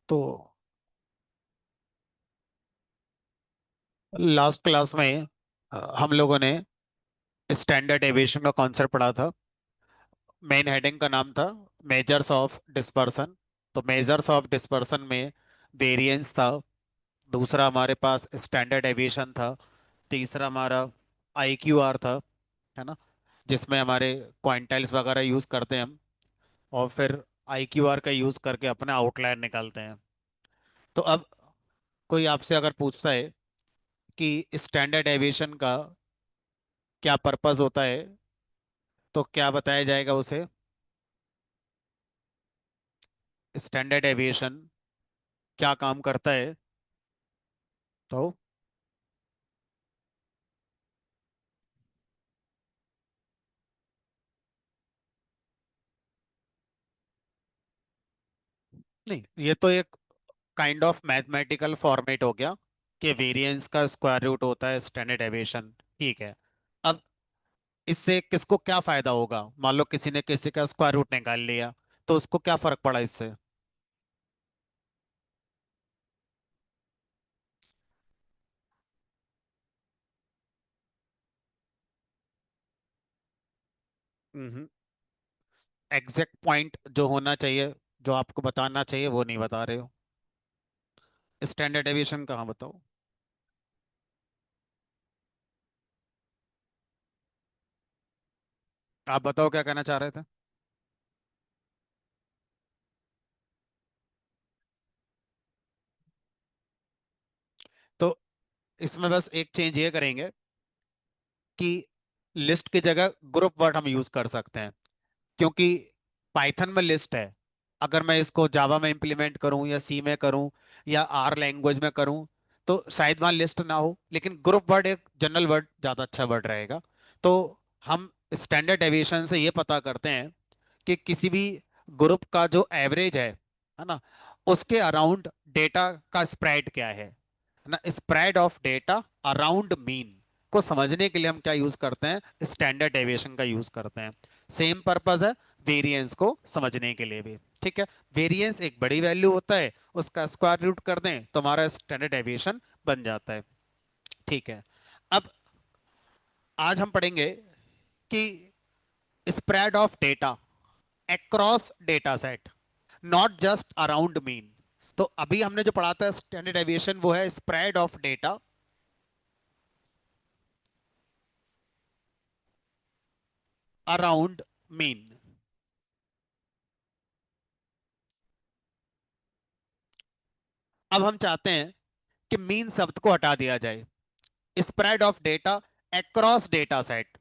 तो last class में हम लोगों ने स्टैंडर्ड एविएशन का कॉन्सेप्ट पढ़ा था। मेन हेडिंग का नाम था मेजर्स ऑफ डिस्पर्सन। तो मेजर्स ऑफ डिस्पर्सन में वेरिएंस था। दूसरा हमारे पास स्टैंडर्ड एविएशन था। तीसरा हमारा आईक्यूआर था, है ना, जिसमें हमारे क्वांटाइल्स वगैरह यूज़ करते हैं हम। और फिर आईक्यूआर का यूज़ करके अपना आउटलायर निकालते हैं। तो अब कोई आपसे अगर पूछता है कि स्टैंडर्ड एविएशन का क्या पर्पस होता है, तो क्या बताया जाएगा उसे? स्टैंडर्ड एविएशन क्या काम करता है? तो नहीं, ये तो एक काइंड ऑफ मैथमेटिकल फॉर्मेट हो गया कि वेरिएंस का स्क्वायर रूट होता है स्टैंडर्ड एविएशन। ठीक है। अब इससे किसको क्या फायदा होगा? मान लो किसी ने किसी का स्क्वायर रूट निकाल लिया, तो उसको क्या फर्क पड़ा इससे? एग्जैक्ट पॉइंट जो होना चाहिए, जो आपको बताना चाहिए, वो नहीं बता रहे हो। स्टैंडर्ड एविएशन कहाँ, बताओ। आप बताओ क्या कहना चाह रहे थे। तो इसमें बस एक चेंज ये करेंगे कि लिस्ट की जगह ग्रुप वर्ड हम यूज कर सकते हैं, क्योंकि पाइथन में लिस्ट है। अगर मैं इसको जावा में इंप्लीमेंट करूं या सी में करूं या आर लैंग्वेज में करूं, तो शायद वहां लिस्ट ना हो, लेकिन ग्रुप वर्ड एक जनरल वर्ड ज्यादा अच्छा वर्ड रहेगा। तो हम स्टैंडर्ड एविएशन से ये पता करते हैं कि किसी भी ग्रुप का जो एवरेज है ना, उसके अराउंड डेटा का स्प्रेड क्या है ना, spread of data around mean को समझने के लिए हम क्या यूज करते हैं? स्टैंडर्ड डेविएशन का यूज करते हैं। सेम पर्पस है वेरिएंस को समझने के लिए भी। ठीक है। वेरिएंस एक बड़ी वैल्यू होता है, उसका स्क्वायर रूट कर दें तो हमारा स्टैंडर्ड डेविएशन बन जाता है। ठीक है। अब आज हम पढ़ेंगे कि spread of data across data set, not just around mean. तो अभी हमने जो पढ़ा था स्टैंडर्ड डेविएशन, वो है spread of data around mean. अब हम चाहते हैं कि मीन शब्द को हटा दिया जाए। Spread of data across data set,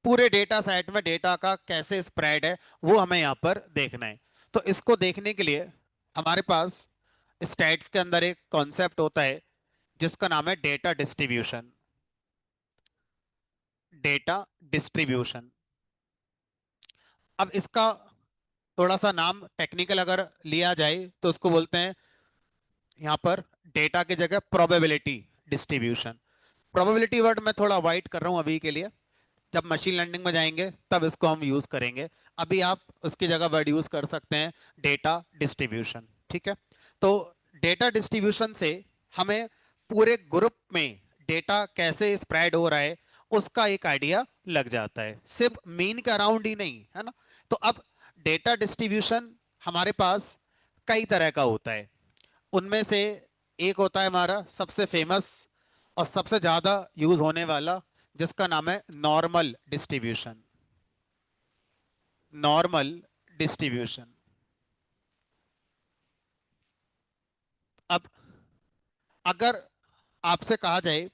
पूरे डेटा सेट में डेटा का कैसे स्प्रेड है, वो हमें यहां पर देखना है। तो इसको देखने के लिए हमारे पास स्टैट्स के अंदर एक कॉन्सेप्ट होता है जिसका नाम है डेटा डिस्ट्रीब्यूशन। Data distribution. अब इसका थोड़ा सा नाम टेक्निकल अगर लिया जाए तो उसको बोलते हैं यहाँ पर डेटा की जगह प्रोबेबिलिटी डिस्ट्रीब्यूशन। प्रोबेबिलिटी वर्ड मैं थोड़ा अवॉइड कर रहा हूँ अभी के लिए। जब मशीन लर्निंग में जाएंगे तब इसको हम यूज करेंगे। अभी आप उसकी जगह वर्ड यूज कर सकते हैं डेटा डिस्ट्रीब्यूशन। ठीक है। तो डेटा डिस्ट्रीब्यूशन से हमें पूरे ग्रुप में डेटा कैसे स्प्रेड हो रहा है उसका एक आइडिया लग जाता है, सिर्फ मीन के अराउंड ही नहीं, है ना। तो अब डेटा डिस्ट्रीब्यूशन हमारे पास कई तरह का होता है। उनमें से एक होता है हमारा सबसे फेमस और सबसे ज्यादा यूज होने वाला, जिसका नाम है नॉर्मल डिस्ट्रीब्यूशन। Normal distribution. अब अगर आपसे कहा जाए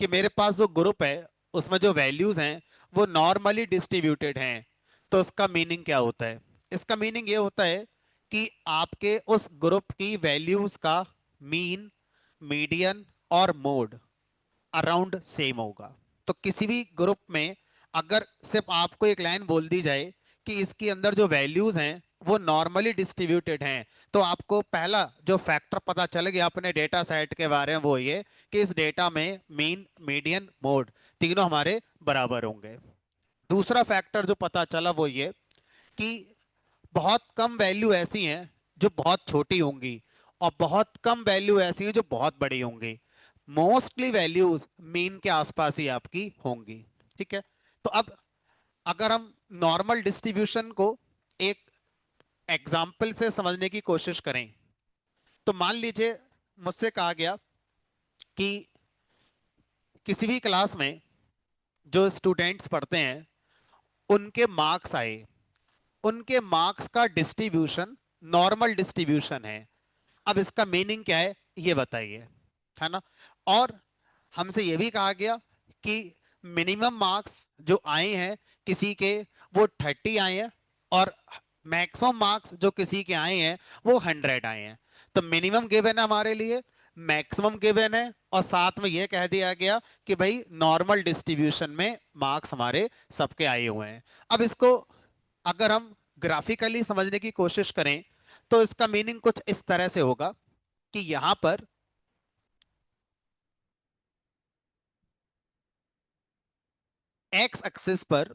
कि मेरे पास जो ग्रुप है उसमें जो वैल्यूज हैं वो नॉर्मली डिस्ट्रीब्यूटेड हैं, तो इसका मीनिंग क्या होता है? इसका मीनिंग ये होता है कि आपके उस ग्रुप की वैल्यूज का मीन, मीडियन और मोड अराउंड सेम होगा। तो किसी भी ग्रुप में अगर सिर्फ आपको एक लाइन बोल दी जाए कि इसके अंदर जो वैल्यूज हैं वो नॉर्मली डिस्ट्रीब्यूटेड हैं, तो आपको पहला जो फैक्टर पता चल गया अपने डेटा सेट के बारे में वो ये कि इस डेटा में मीन, मीडियन, मोड तीनों हमारे बराबर होंगे। दूसरा फैक्टर जो पता चला वो ये कि बहुत कम वैल्यू ऐसी हैं जो बहुत छोटी होंगी, और बहुत कम वैल्यू ऐसी है जो बहुत बड़ी होंगी। मोस्टली वैल्यूज मीन के आसपास ही आपकी होंगी। ठीक है। तो अब अगर हम नॉर्मल डिस्ट्रीब्यूशन को एक एग्जाम्पल से समझने की कोशिश करें, तो मान लीजिए मुझसे कहा गया कि किसी भी क्लास में जो स्टूडेंट्स पढ़ते हैं उनके मार्क्स आए, उनके मार्क्स का डिस्ट्रीब्यूशन नॉर्मल डिस्ट्रीब्यूशन है। अब इसका मीनिंग क्या है ये बताइए, है ना। और हमसे ये भी कहा गया कि मिनिमम मार्क्स जो आए हैं किसी के, वो 30 आए हैं, और मैक्सिमम मार्क्स जो किसी के आए हैं वो 100 आए हैं। तो मिनिमम गिवन है हमारे लिए, मैक्सिमम गिवन है, और साथ में ये कह दिया गया कि भाई नॉर्मल डिस्ट्रीब्यूशन में मार्क्स हमारे सबके आए हुए हैं। अब इसको अगर हम ग्राफिकली समझने की कोशिश करें तो इसका मीनिंग कुछ इस तरह से होगा कि यहां पर एक्स एक्सिस पर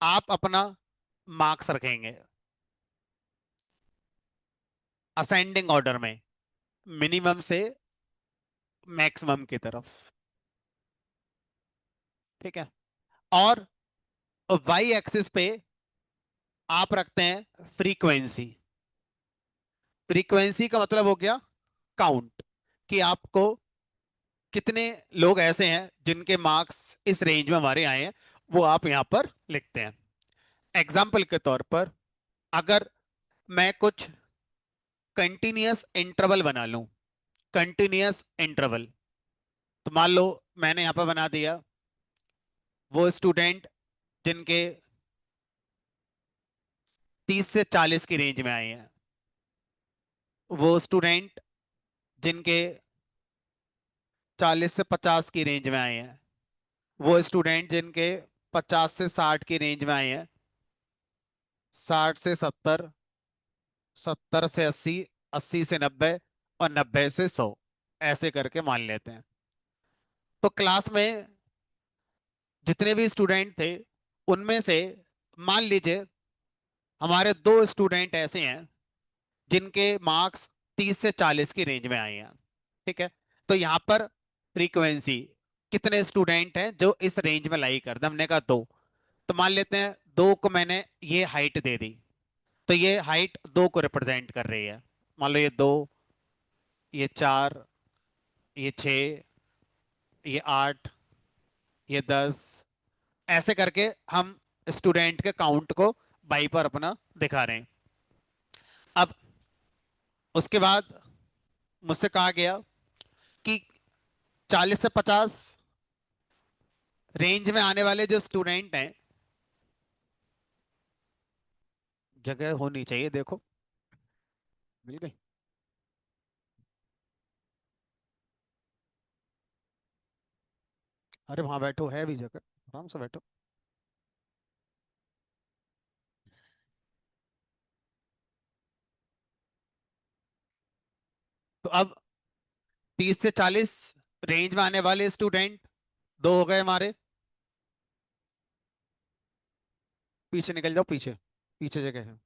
आप अपना मार्क्स रखेंगे असेंडिंग ऑर्डर में, मिनिमम से मैक्सिमम की तरफ। ठीक है। और वाई एक्सिस पे आप रखते हैं फ्रीक्वेंसी। फ्रीक्वेंसी का मतलब हो गया काउंट, कि आपको कितने लोग ऐसे हैं जिनके मार्क्स इस रेंज में हमारे आए हैं, वो आप यहां पर लिखते हैं। एग्जाम्पल के तौर पर अगर मैं कुछ कंटिन्यूअस इंटरवल बना लूं, कंटिन्यूअस इंटरवल, तो मान लो मैंने यहां पर बना दिया वो स्टूडेंट जिनके 30 से 40 की रेंज में आए हैं, वो स्टूडेंट जिनके 40 से 50 की रेंज में आए हैं, वो स्टूडेंट जिनके 50 से 60 की रेंज में आए हैं, 60 से 70, 70 से 80, 80 से 90, और 90 से 100, ऐसे करके मान लेते हैं। तो क्लास में जितने भी स्टूडेंट थे उनमें से मान लीजिए हमारे दो स्टूडेंट ऐसे हैं जिनके मार्क्स 30 से 40 की रेंज में आए हैं। ठीक है। तो यहाँ पर फ्रीक्वेंसी कितने स्टूडेंट हैं जो इस रेंज में लाई करते हैं, हमने कहा दो। तो मान लेते हैं दो को मैंने ये हाइट दे दी, तो ये हाइट दो को रिप्रेजेंट कर रही है। मान लो ये दो, ये चार, ये छ, ये आठ, ये 10, ऐसे करके हम स्टूडेंट के काउंट को बाई पर अपना दिखा रहे हैं। अब उसके बाद मुझसे कहा गया कि 40 से 50 रेंज में आने वाले जो स्टूडेंट हैं, जगह होनी चाहिए, देखो मिल गई। अरे वहां बैठो, है भी जगह, आराम से बैठो। तो अब 30 से 40 रेंज में आने वाले स्टूडेंट दो हो गए हमारे। पीछे निकल जाओ, पीछे, पीछे जगह है,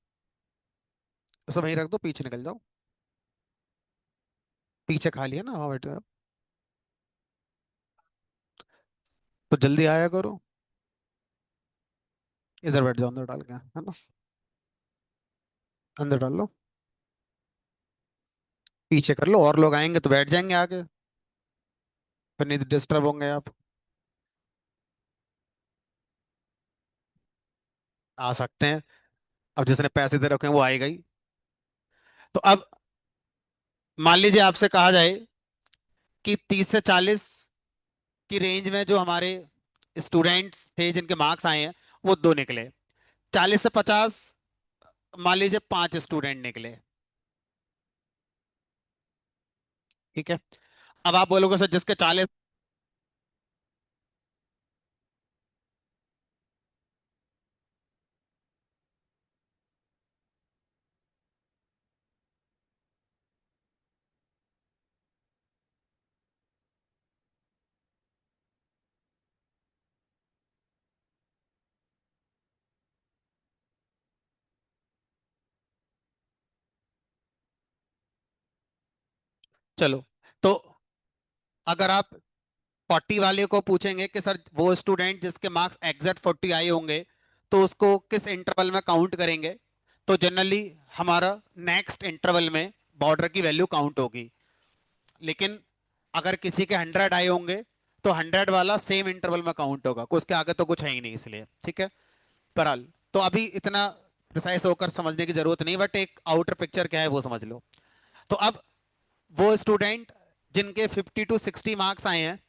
सब वहीं रख दो, पीछे निकल जाओ। पीछे खाली है ना, वहां बैठो आप। तो जल्दी आया करो, इधर बैठ जाओ, अंदर डाल के, है ना, अंदर डाल लो। पीछे कर लो, और लोग आएंगे तो बैठ जाएंगे आगे, फिर नहीं डिस्टर्ब होंगे आप। आ सकते हैं, अब जिसने पैसे दे रखे हैं वो आएगा ही। तो अब मान लीजिए आपसे कहा जाए कि 30 से 40 की रेंज में जो हमारे स्टूडेंट्स थे जिनके मार्क्स आए हैं वो दो निकले। 40 से 50 मान लीजिए पांच स्टूडेंट निकले। ठीक है। अब आप बोलोगे सर जिसके 40, चलो, तो अगर आप 40 वाले को पूछेंगे कि सर वो स्टूडेंट जिसके मार्क्स एग्जैक्ट 40 आए होंगे तो उसको किस इंटरवल में काउंट करेंगे, तो जनरली हमारा नेक्स्ट इंटरवल में बॉर्डर की वैल्यू काउंट होगी। लेकिन अगर किसी के 100 आए होंगे तो 100 वाला सेम इंटरवल में काउंट होगा, उसके आगे तो कुछ है ही नहीं, इसलिए ठीक है। बहरहाल, तो अभी इतना प्रिसाइज होकर समझने की जरूरत नहीं, बट एक आउटर पिक्चर क्या है वो समझ लो। तो अब वो स्टूडेंट जिनके 50 to 60 मार्क्स आए हैं,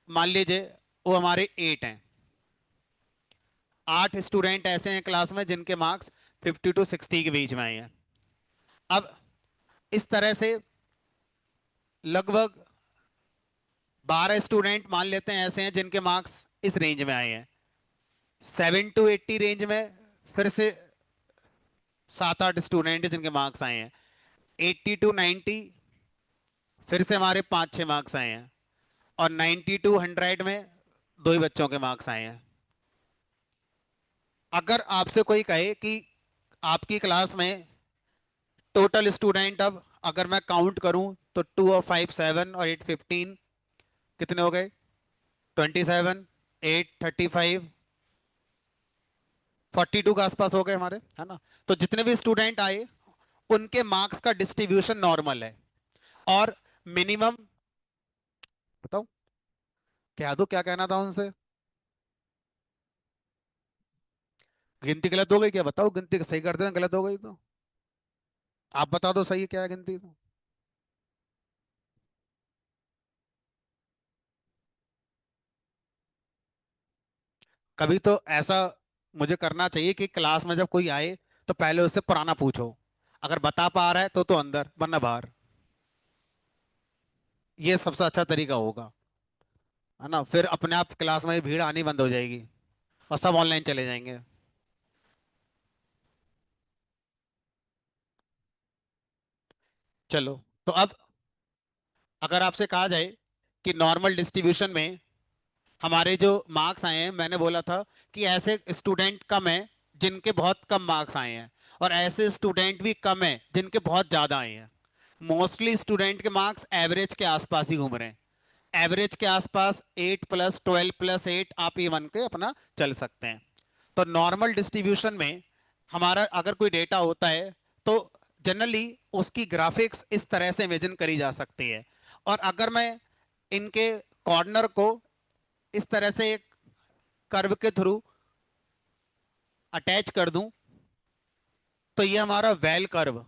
मान लीजिए वो हमारे 8 हैं, 8 स्टूडेंट ऐसे हैं क्लास में जिनके मार्क्स 50 to 60 के बीच में आए हैं। अब इस तरह से लगभग 12 स्टूडेंट मान लेते हैं ऐसे हैं जिनके मार्क्स इस रेंज में आए हैं। 7 to 80 रेंज में फिर से 7-8 स्टूडेंट जिनके मार्क्स आए हैं। 80 to 90 फिर से हमारे 5-6 मार्क्स आए हैं। और 90 to 100 में दो ही बच्चों के मार्क्स आए हैं। अगर आपसे कोई कहे कि आपकी क्लास में टोटल स्टूडेंट, अब अगर मैं काउंट करूं तो 2 और 5 7 और 8 15, कितने हो गए? 27, 8 35, 42 के आसपास हो गए हमारे, है ना। तो जितने भी स्टूडेंट आए उनके मार्क्स का डिस्ट्रीब्यूशन नॉर्मल है। और मिनिमम, बताओ क्या दो, क्या कहना था उनसे? गिनती गलत हो गई क्या? बताओ, गिनती सही कर देना, गलत हो गई तो आप बता दो सही है क्या है गिनती तो। कभी तो ऐसा मुझे करना चाहिए कि क्लास में जब कोई आए तो पहले उससे पुराना पूछो, अगर बता पा रहा है तो अंदर, वरना बाहर। ये सबसे अच्छा तरीका होगा, है ना। फिर अपने आप क्लास में भीड़ आनी बंद हो जाएगी और सब ऑनलाइन चले जाएंगे। चलो, तो अब अगर आपसे कहा जाए कि नॉर्मल डिस्ट्रीब्यूशन में हमारे जो मार्क्स आए हैं, मैंने बोला था कि ऐसे स्टूडेंट कम हैं जिनके बहुत कम मार्क्स आए हैं, और ऐसे स्टूडेंट भी कम हैं जिनके बहुत ज़्यादा आए हैं। मोस्टली स्टूडेंट के मार्क्स एवरेज के आसपास ही घूम रहे हैं। एवरेज के आसपास 8+12+8 आप ये मान के अपना चल सकते हैं। तो नॉर्मल डिस्ट्रीब्यूशन में हमारा अगर कोई डेटा होता है तो जनरली उसकी ग्राफिक्स इस तरह से इमेजिन करी जा सकती है। और अगर मैं इनके कॉर्नर को इस तरह से एक कर्व के थ्रू अटैच कर दूं तो ये हमारा वेल कर्व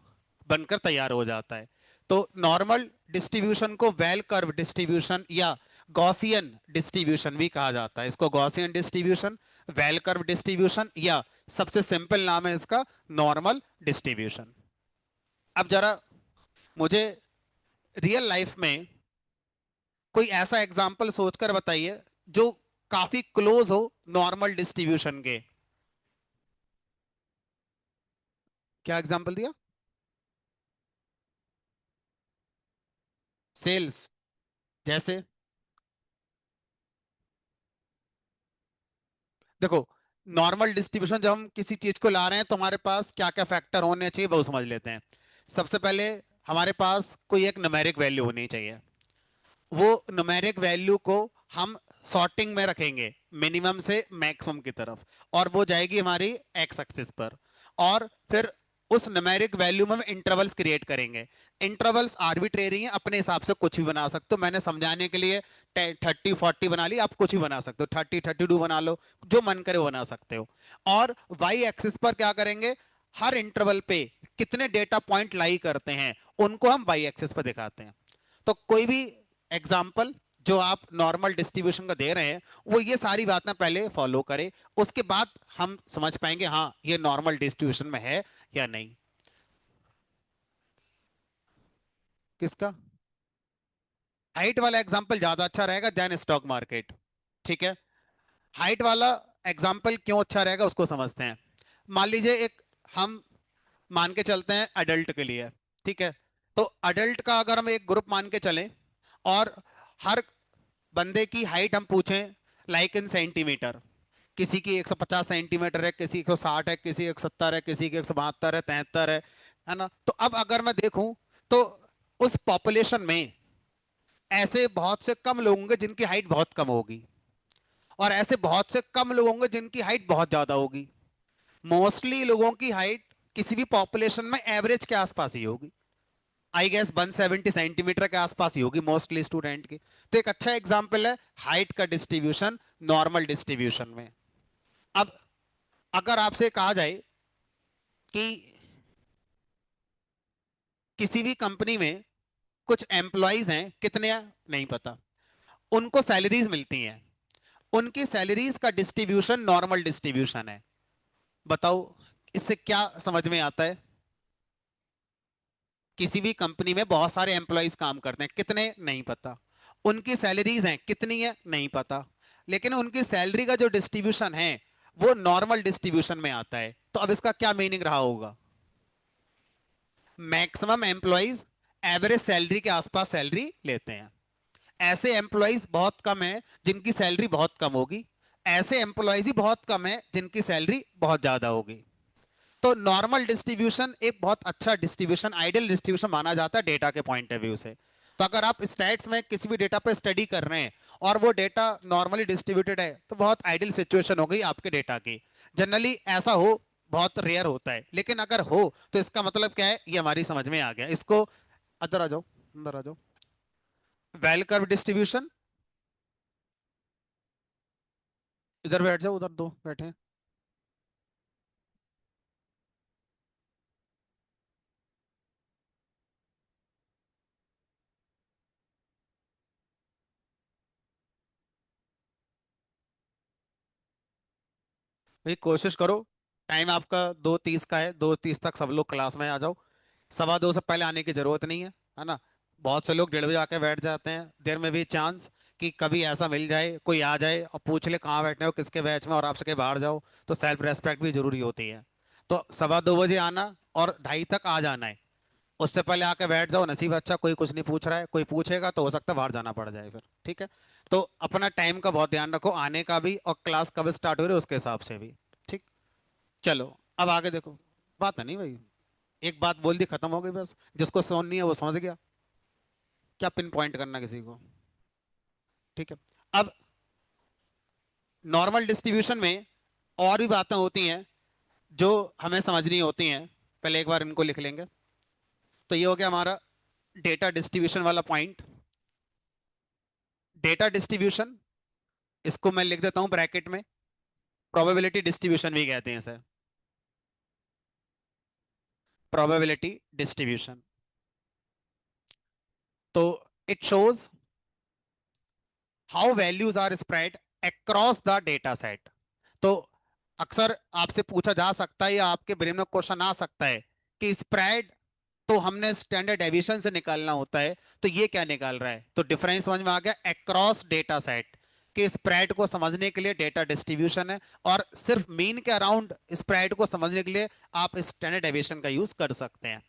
बनकर तैयार हो जाता है। तो नॉर्मल डिस्ट्रीब्यूशन को वेल कर्व डिस्ट्रीब्यूशन या गॉसियन डिस्ट्रीब्यूशन भी कहा जाता है। इसको Gaussian distribution, bell curve distribution, या सबसे सिंपल नाम है इसका नॉर्मल डिस्ट्रीब्यूशन। अब जरा मुझे रियल लाइफ में कोई ऐसा एग्जाम्पल सोचकर बताइए जो काफी क्लोज हो नॉर्मल डिस्ट्रीब्यूशन के। क्या एग्जाम्पल दिया? सेल्स? जैसे देखो, नॉर्मल डिस्ट्रीब्यूशन जब हम किसी चीज को ला रहे हैं तो हमारे पास क्या क्या फैक्टर होने चाहिए वो समझ लेते हैं। सबसे पहले हमारे पास कोई एक न्यूमेरिक वैल्यू होनी चाहिए। वो न्यूमेरिक वैल्यू को हम सॉर्टिंग में रखेंगे मिनिमम से मैक्सिमम की तरफ, और वो जाएगी हमारी एक्स एक्सिस पर। और फिर उस न्यूमेरिक वैल्यू में हम इंटरवल्स क्रिएट करेंगे। इंटरवल्स आर्बिट्रेरी हैं, अपने हिसाब से कुछ भी बना सकते हो। मैंने समझाने के लिए 30 40 बना ली, आप कुछ भी बना सकते हो, 30 32 बना लो, जो मन करे वो बना सकते हो। और वाई एक्सिस पर क्या करेंगे, हर इंटरवल पे कितने डेटा पॉइंट लाई करते हैं उनको हम वाई एक्सिस पर दिखाते हैं। तो कोई भी एग्जाम्पल जो आप नॉर्मल डिस्ट्रीब्यूशन का दे रहे हैं वो ये सारी बातें पहले फॉलो करें, उसके बाद हम समझ पाएंगे हाँ ये नॉर्मल डिस्ट्रीब्यूशन में है या नहीं। किसका? हाइट वाला एग्जाम्पल ज्यादा अच्छा रहेगा देन स्टॉक मार्केट। ठीक है, हाइट वाला एग्जाम्पल क्यों अच्छा रहेगा उसको समझते हैं। मान लीजिए एक हम मान के चलते हैं अडल्ट के लिए, ठीक है। तो अडल्ट का अगर हम एक ग्रुप मान के चलें और हर बंदे की हाइट हम पूछें लाइक इन सेंटीमीटर, किसी की 150 सेंटीमीटर है, किसी की 160 है, किसी की 170 है, किसी की 172 है, 73 है ना। तो अब अगर मैं देखूं तो उस पॉपुलेशन में ऐसे बहुत से कम लोग होंगे जिनकी हाइट बहुत कम होगी, और ऐसे बहुत से कम लोग होंगे जिनकी हाइट बहुत ज्यादा होगी। मोस्टली लोगों की हाइट किसी भी पॉपुलेशन में एवरेज के आसपास ही होगी। आई गेस 170 सेंटीमीटर के आसपास ही होगी मोस्टली स्टूडेंट की। तो एक अच्छा एग्जांपल है हाइट का डिस्ट्रीब्यूशन नॉर्मल डिस्ट्रीब्यूशन में। अब अगर आपसे कहा जाए कि किसी भी कंपनी में कुछ एम्प्लॉयज हैं, कितने हैं नहीं पता, उनको सैलरीज मिलती हैं, उनकी सैलरीज का डिस्ट्रीब्यूशन नॉर्मल डिस्ट्रीब्यूशन है। बताओ इससे क्या समझ में आता है? किसी भी कंपनी में बहुत सारे एम्प्लॉयज काम करते हैं, कितने नहीं पता, उनकी सैलरीज हैं कितनी है नहीं पता, लेकिन उनकी सैलरी का जो डिस्ट्रीब्यूशन है वो नॉर्मल डिस्ट्रीब्यूशन में आता है। तो अब इसका क्या मीनिंग रहा होगा? मैक्सिमम एम्प्लॉयज एवरेज सैलरी के आसपास सैलरी लेते हैं। ऐसे एम्प्लॉयज बहुत कम है जिनकी सैलरी बहुत कम होगी, ऐसे एम्प्लॉयज ही बहुत कम है जिनकी सैलरी बहुत ज्यादा होगी। तो नॉर्मल डिस्ट्रीब्यूशन एक बहुत अच्छा डिस्ट्रीब्यूशन, आइडियल डिस्ट्रीब्यूशन माना जाता है डेटा के पॉइंट ऑफ व्यू से। तो अगर आप स्टैट्स में किसी भी डेटा पे स्टडी कर रहे हैं और वो डेटा नॉर्मली डिस्ट्रीब्यूटेड है तो बहुत आइडियल सिचुएशन हो गई आपके डेटा की। जनरली ऐसा हो बहुत रेयर होता है, लेकिन अगर हो तो इसका मतलब क्या है ये हमारी समझ में आ गया। इसको अंदर आ जाओ, अंदर आ जाओ। वेल कर्व डिस्ट्रीब्यूशन, इधर बैठ जाओ, उधर दो बैठे हैं। भाई कोशिश करो, टाइम आपका 2:30 का है, 2:30 तक सब लोग क्लास में आ जाओ। 2:15 से पहले आने की जरूरत नहीं है ना? बहुत से लोग 1:30 बजे आके बैठ जाते हैं। देर में भी चांस कि कभी ऐसा मिल जाए कोई आ जाए और पूछ ले कहाँ बैठे हो किसके बैच में और आपसे कहीं बाहर जाओ, तो सेल्फ रेस्पेक्ट भी जरूरी होती है। तो 2:15 बजे आना और 2:30 तक आ जाना है। उससे पहले आके बैठ जाओ, नसीब अच्छा कोई कुछ नहीं पूछ रहा है, कोई पूछेगा तो हो सकता है बाहर जाना पड़ जाए फिर, ठीक है? तो अपना टाइम का बहुत ध्यान रखो, आने का भी और क्लास कब स्टार्ट हो रही है उसके हिसाब से भी। ठीक, चलो अब आगे देखो। बात है नहीं भाई, एक बात बोल दी खत्म हो गई बस, जिसको सुननी है वो समझ गया, क्या पिन पॉइंट करना किसी को। ठीक है, अब नॉर्मल डिस्ट्रीब्यूशन में और भी बातें होती हैं जो हमें समझनी होती हैं। पहले एक बार इनको लिख लेंगे। तो ये हो गया हमारा डेटा डिस्ट्रीब्यूशन वाला पॉइंट। डेटा डिस्ट्रीब्यूशन, इसको मैं लिख देता हूं ब्रैकेट में, प्रोबेबिलिटी डिस्ट्रीब्यूशन भी कहते हैं इसे, प्रोबेबिलिटी डिस्ट्रीब्यूशन। तो it shows how values are spread across the data set. तो अक्सर आपसे पूछा जा सकता है या आपके ब्रेन में क्वेश्चन आ सकता है कि स्प्रेड तो हमने स्टैंडर्ड डेविएशन से निकालना होता है, तो ये क्या निकाल रहा है? तो डिफरेंस समझ में आ गया, अक्रॉस डेटा सेट के स्प्रेड को समझने के लिए डेटा डिस्ट्रीब्यूशन है, और सिर्फ मीन के अराउंड स्प्रेड को समझने के लिए आप स्टैंडर्ड डेविएशन का यूज कर सकते हैं।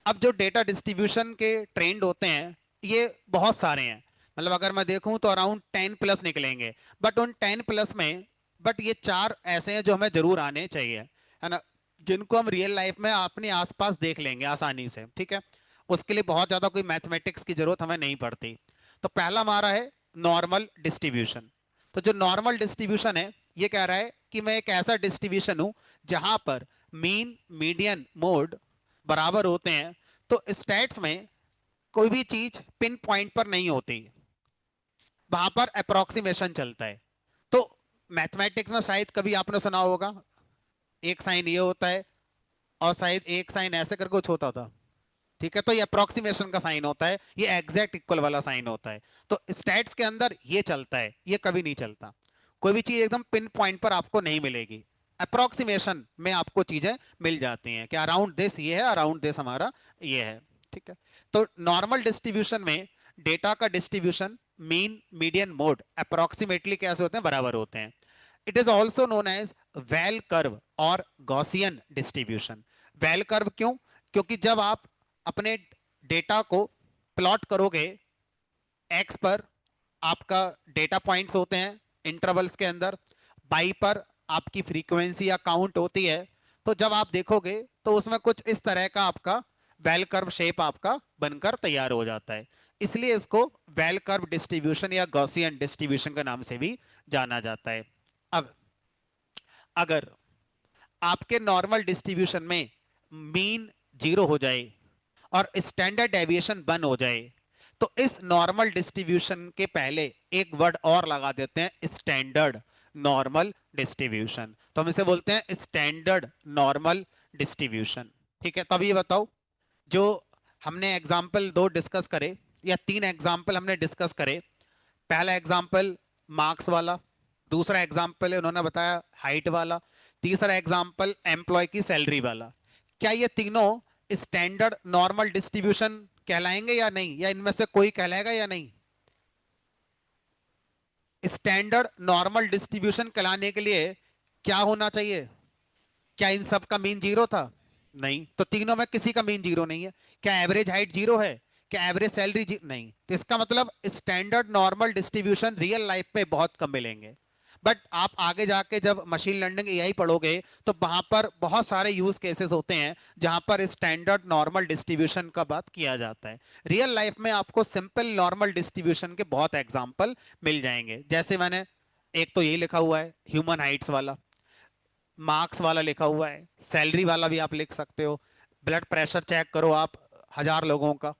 अब जो डेटा डिस्ट्रीब्यूशन के ट्रेंड होते हैं ये बहुत सारे हैं, मतलब अगर मैं देखूं तो अराउंड 10+ निकलेंगे। बट उन 10+ में बट ये चार ऐसे हैं जो हमें जरूर आने चाहिए, है ना, जिनको हम रियल लाइफ में अपने आसपास देख लेंगे आसानी से। ठीक है, उसके लिए बहुत ज्यादा कोई मैथमेटिक्स की जरूरत हमें नहीं पड़ती। तो पहला हमारा है नॉर्मल डिस्ट्रीब्यूशन। तो जो नॉर्मल डिस्ट्रीब्यूशन है ये कह रहा है कि मैं एक ऐसा डिस्ट्रीब्यूशन हूं जहां पर मीन मीडियन मोड बराबर होते हैं। तो स्टैट्स में कोई भी चीज पिन पॉइंट पर नहीं होती, वहां पर अप्रोक्सीमेशन चलता है। तो मैथमेटिक्स में शायद कभी आपने सुना होगा एक साइन ये होता है और शायद एक साइन ऐसे करके कुछ होता था। ठीक है, तो ये अप्रोक्सीमेशन का साइन होता है, ये एग्जैक्ट इक्वल वाला साइन होता है। तो स्टैट्स के अंदर ये चलता है, ये कभी नहीं चलता। कोई भी चीज एकदम पिन पॉइंट पर आपको नहीं मिलेगी, अप्रोक्सीमेशन में आपको चीजें मिल जाती हैं कि अराउंड दिस ये है, अराउंड दिस हमारा ये है। ठीक है, तो नॉर्मल डिस्ट्रीब्यूशन में डेटा का distribution mean median mode approximately कैसे होते हैं, बराबर होते हैं। It is also known as bell curve और गॉसियन डिस्ट्रीब्यूशन। वेल कर्व क्यों? क्योंकि जब आप अपने डेटा को प्लॉट करोगे, एक्स पर आपका डेटा पॉइंट्स होते हैं इंटरवल्स के अंदर, बाई पर आपकी फ्रीक्वेंसी या काउंट होती है। तो जब आप देखोगे तो उसमें कुछ इस तरह का आपका वेल कर्व शेप आपका बनकर तैयार हो जाता है। इसलिए इसको वेल कर्व डिस्ट्रीब्यूशन या गॉसियन डिस्ट्रीब्यूशन के नाम से भी जाना जाता है। अब अगर आपके नॉर्मल डिस्ट्रीब्यूशन में मीन जीरो हो जाए और स्टैंडर्ड डेविएशन वन हो जाए, तो इस नॉर्मल डिस्ट्रीब्यूशन के पहले एक वर्ड और लगा देते हैं, स्टैंडर्ड नॉर्मल डिस्ट्रीब्यूशन। तो हम इसे बोलते हैं स्टैंडर्ड नॉर्मल डिस्ट्रीब्यूशन। ठीक है, तब ये बताओ, जो हमने एग्जाम्पल दो डिस्कस करे या तीन एग्जाम्पल हमने डिस्कस करे, पहला एग्जाम्पल मार्क्स वाला, दूसरा एग्जाम्पल उन्होंने बताया हाइट वाला, तीसरा एग्जाम्पल एम्प्लॉय की सैलरी वाला, क्या ये तीनों स्टैंडर्ड नॉर्मल डिस्ट्रीब्यूशन कहलाएंगे या नहीं, या इनमें से कोई कहलाएगा या नहीं? स्टैंडर्ड नॉर्मल डिस्ट्रीब्यूशन कहलाने के लिए क्या होना चाहिए? क्या इन सब का मीन जीरो था? नहीं, तो तीनों में किसी का मीन जीरो नहीं है। क्या एवरेज हाइट जीरो है? क्या एवरेज सैलरी नहीं? तो इसका मतलब standard normal distribution real life पे बहुत कम मिलेंगे। बट आप आगे जाके जब मशीन लर्निंग एआई पढ़ोगे, तो वहां पर बहुत सारे यूज केसेस होते हैं जहां पर स्टैंडर्ड नॉर्मल डिस्ट्रीब्यूशन का बात किया जाता है। रियल लाइफ में आपको सिंपल नॉर्मल डिस्ट्रीब्यूशन के बहुत एग्जांपल मिल जाएंगे, जैसे मैंने एक तो यही लिखा हुआ है ह्यूमन हाइट्स वाला, मार्क्स वाला लिखा हुआ है, सैलरी वाला भी आप लिख सकते हो। ब्लड प्रेशर चेक करो आप 1,000 लोगों का,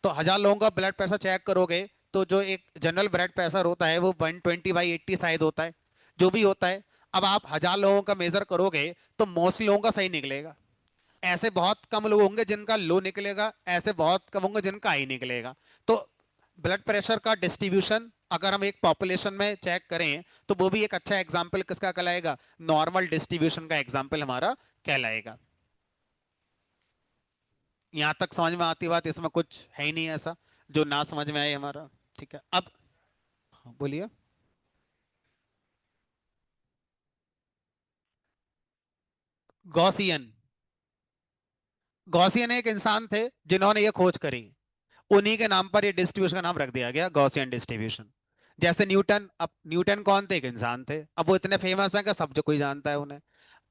तो 1,000 लोगों का ब्लड प्रेशर चेक करोगे, तो जो एक जनरल ब्लड प्रेशर होता है वो 120/80 शायद होता है, जो भी होता है। अब आप 1,000 लोगों का मेजर करोगे तो मोस्टली लोगों का सही निकलेगा। ऐसे बहुत कम लोग होंगे जिनका लो निकलेगा, ऐसे बहुत कम होंगे जिनका हाई निकलेगा। तो ब्लड प्रेशर का डिस्ट्रीब्यूशन अगर हम एक पॉपुलेशन में चेक करें, तो वो भी एक अच्छा एग्जाम्पल किसका कहलाएगा? नॉर्मल डिस्ट्रीब्यूशन का एग्जाम्पल हमारा कहलाएगा। यहां तक समझ में आती बात? इसमें कुछ है ही नहीं ऐसा जो ना समझ में आए हमारा। ठीक है, अब हाँ, बोलिए। गॉसियन, गॉसियन एक इंसान थे जिन्होंने ये खोज करी, उन्हीं के नाम पर ये डिस्ट्रीब्यूशन का नाम रख दिया गया गॉसियन डिस्ट्रीब्यूशन। जैसे न्यूटन, अब न्यूटन कौन थे? एक इंसान थे, अब वो इतने फेमस हैं कि सब जो कोई जानता है उन्हें।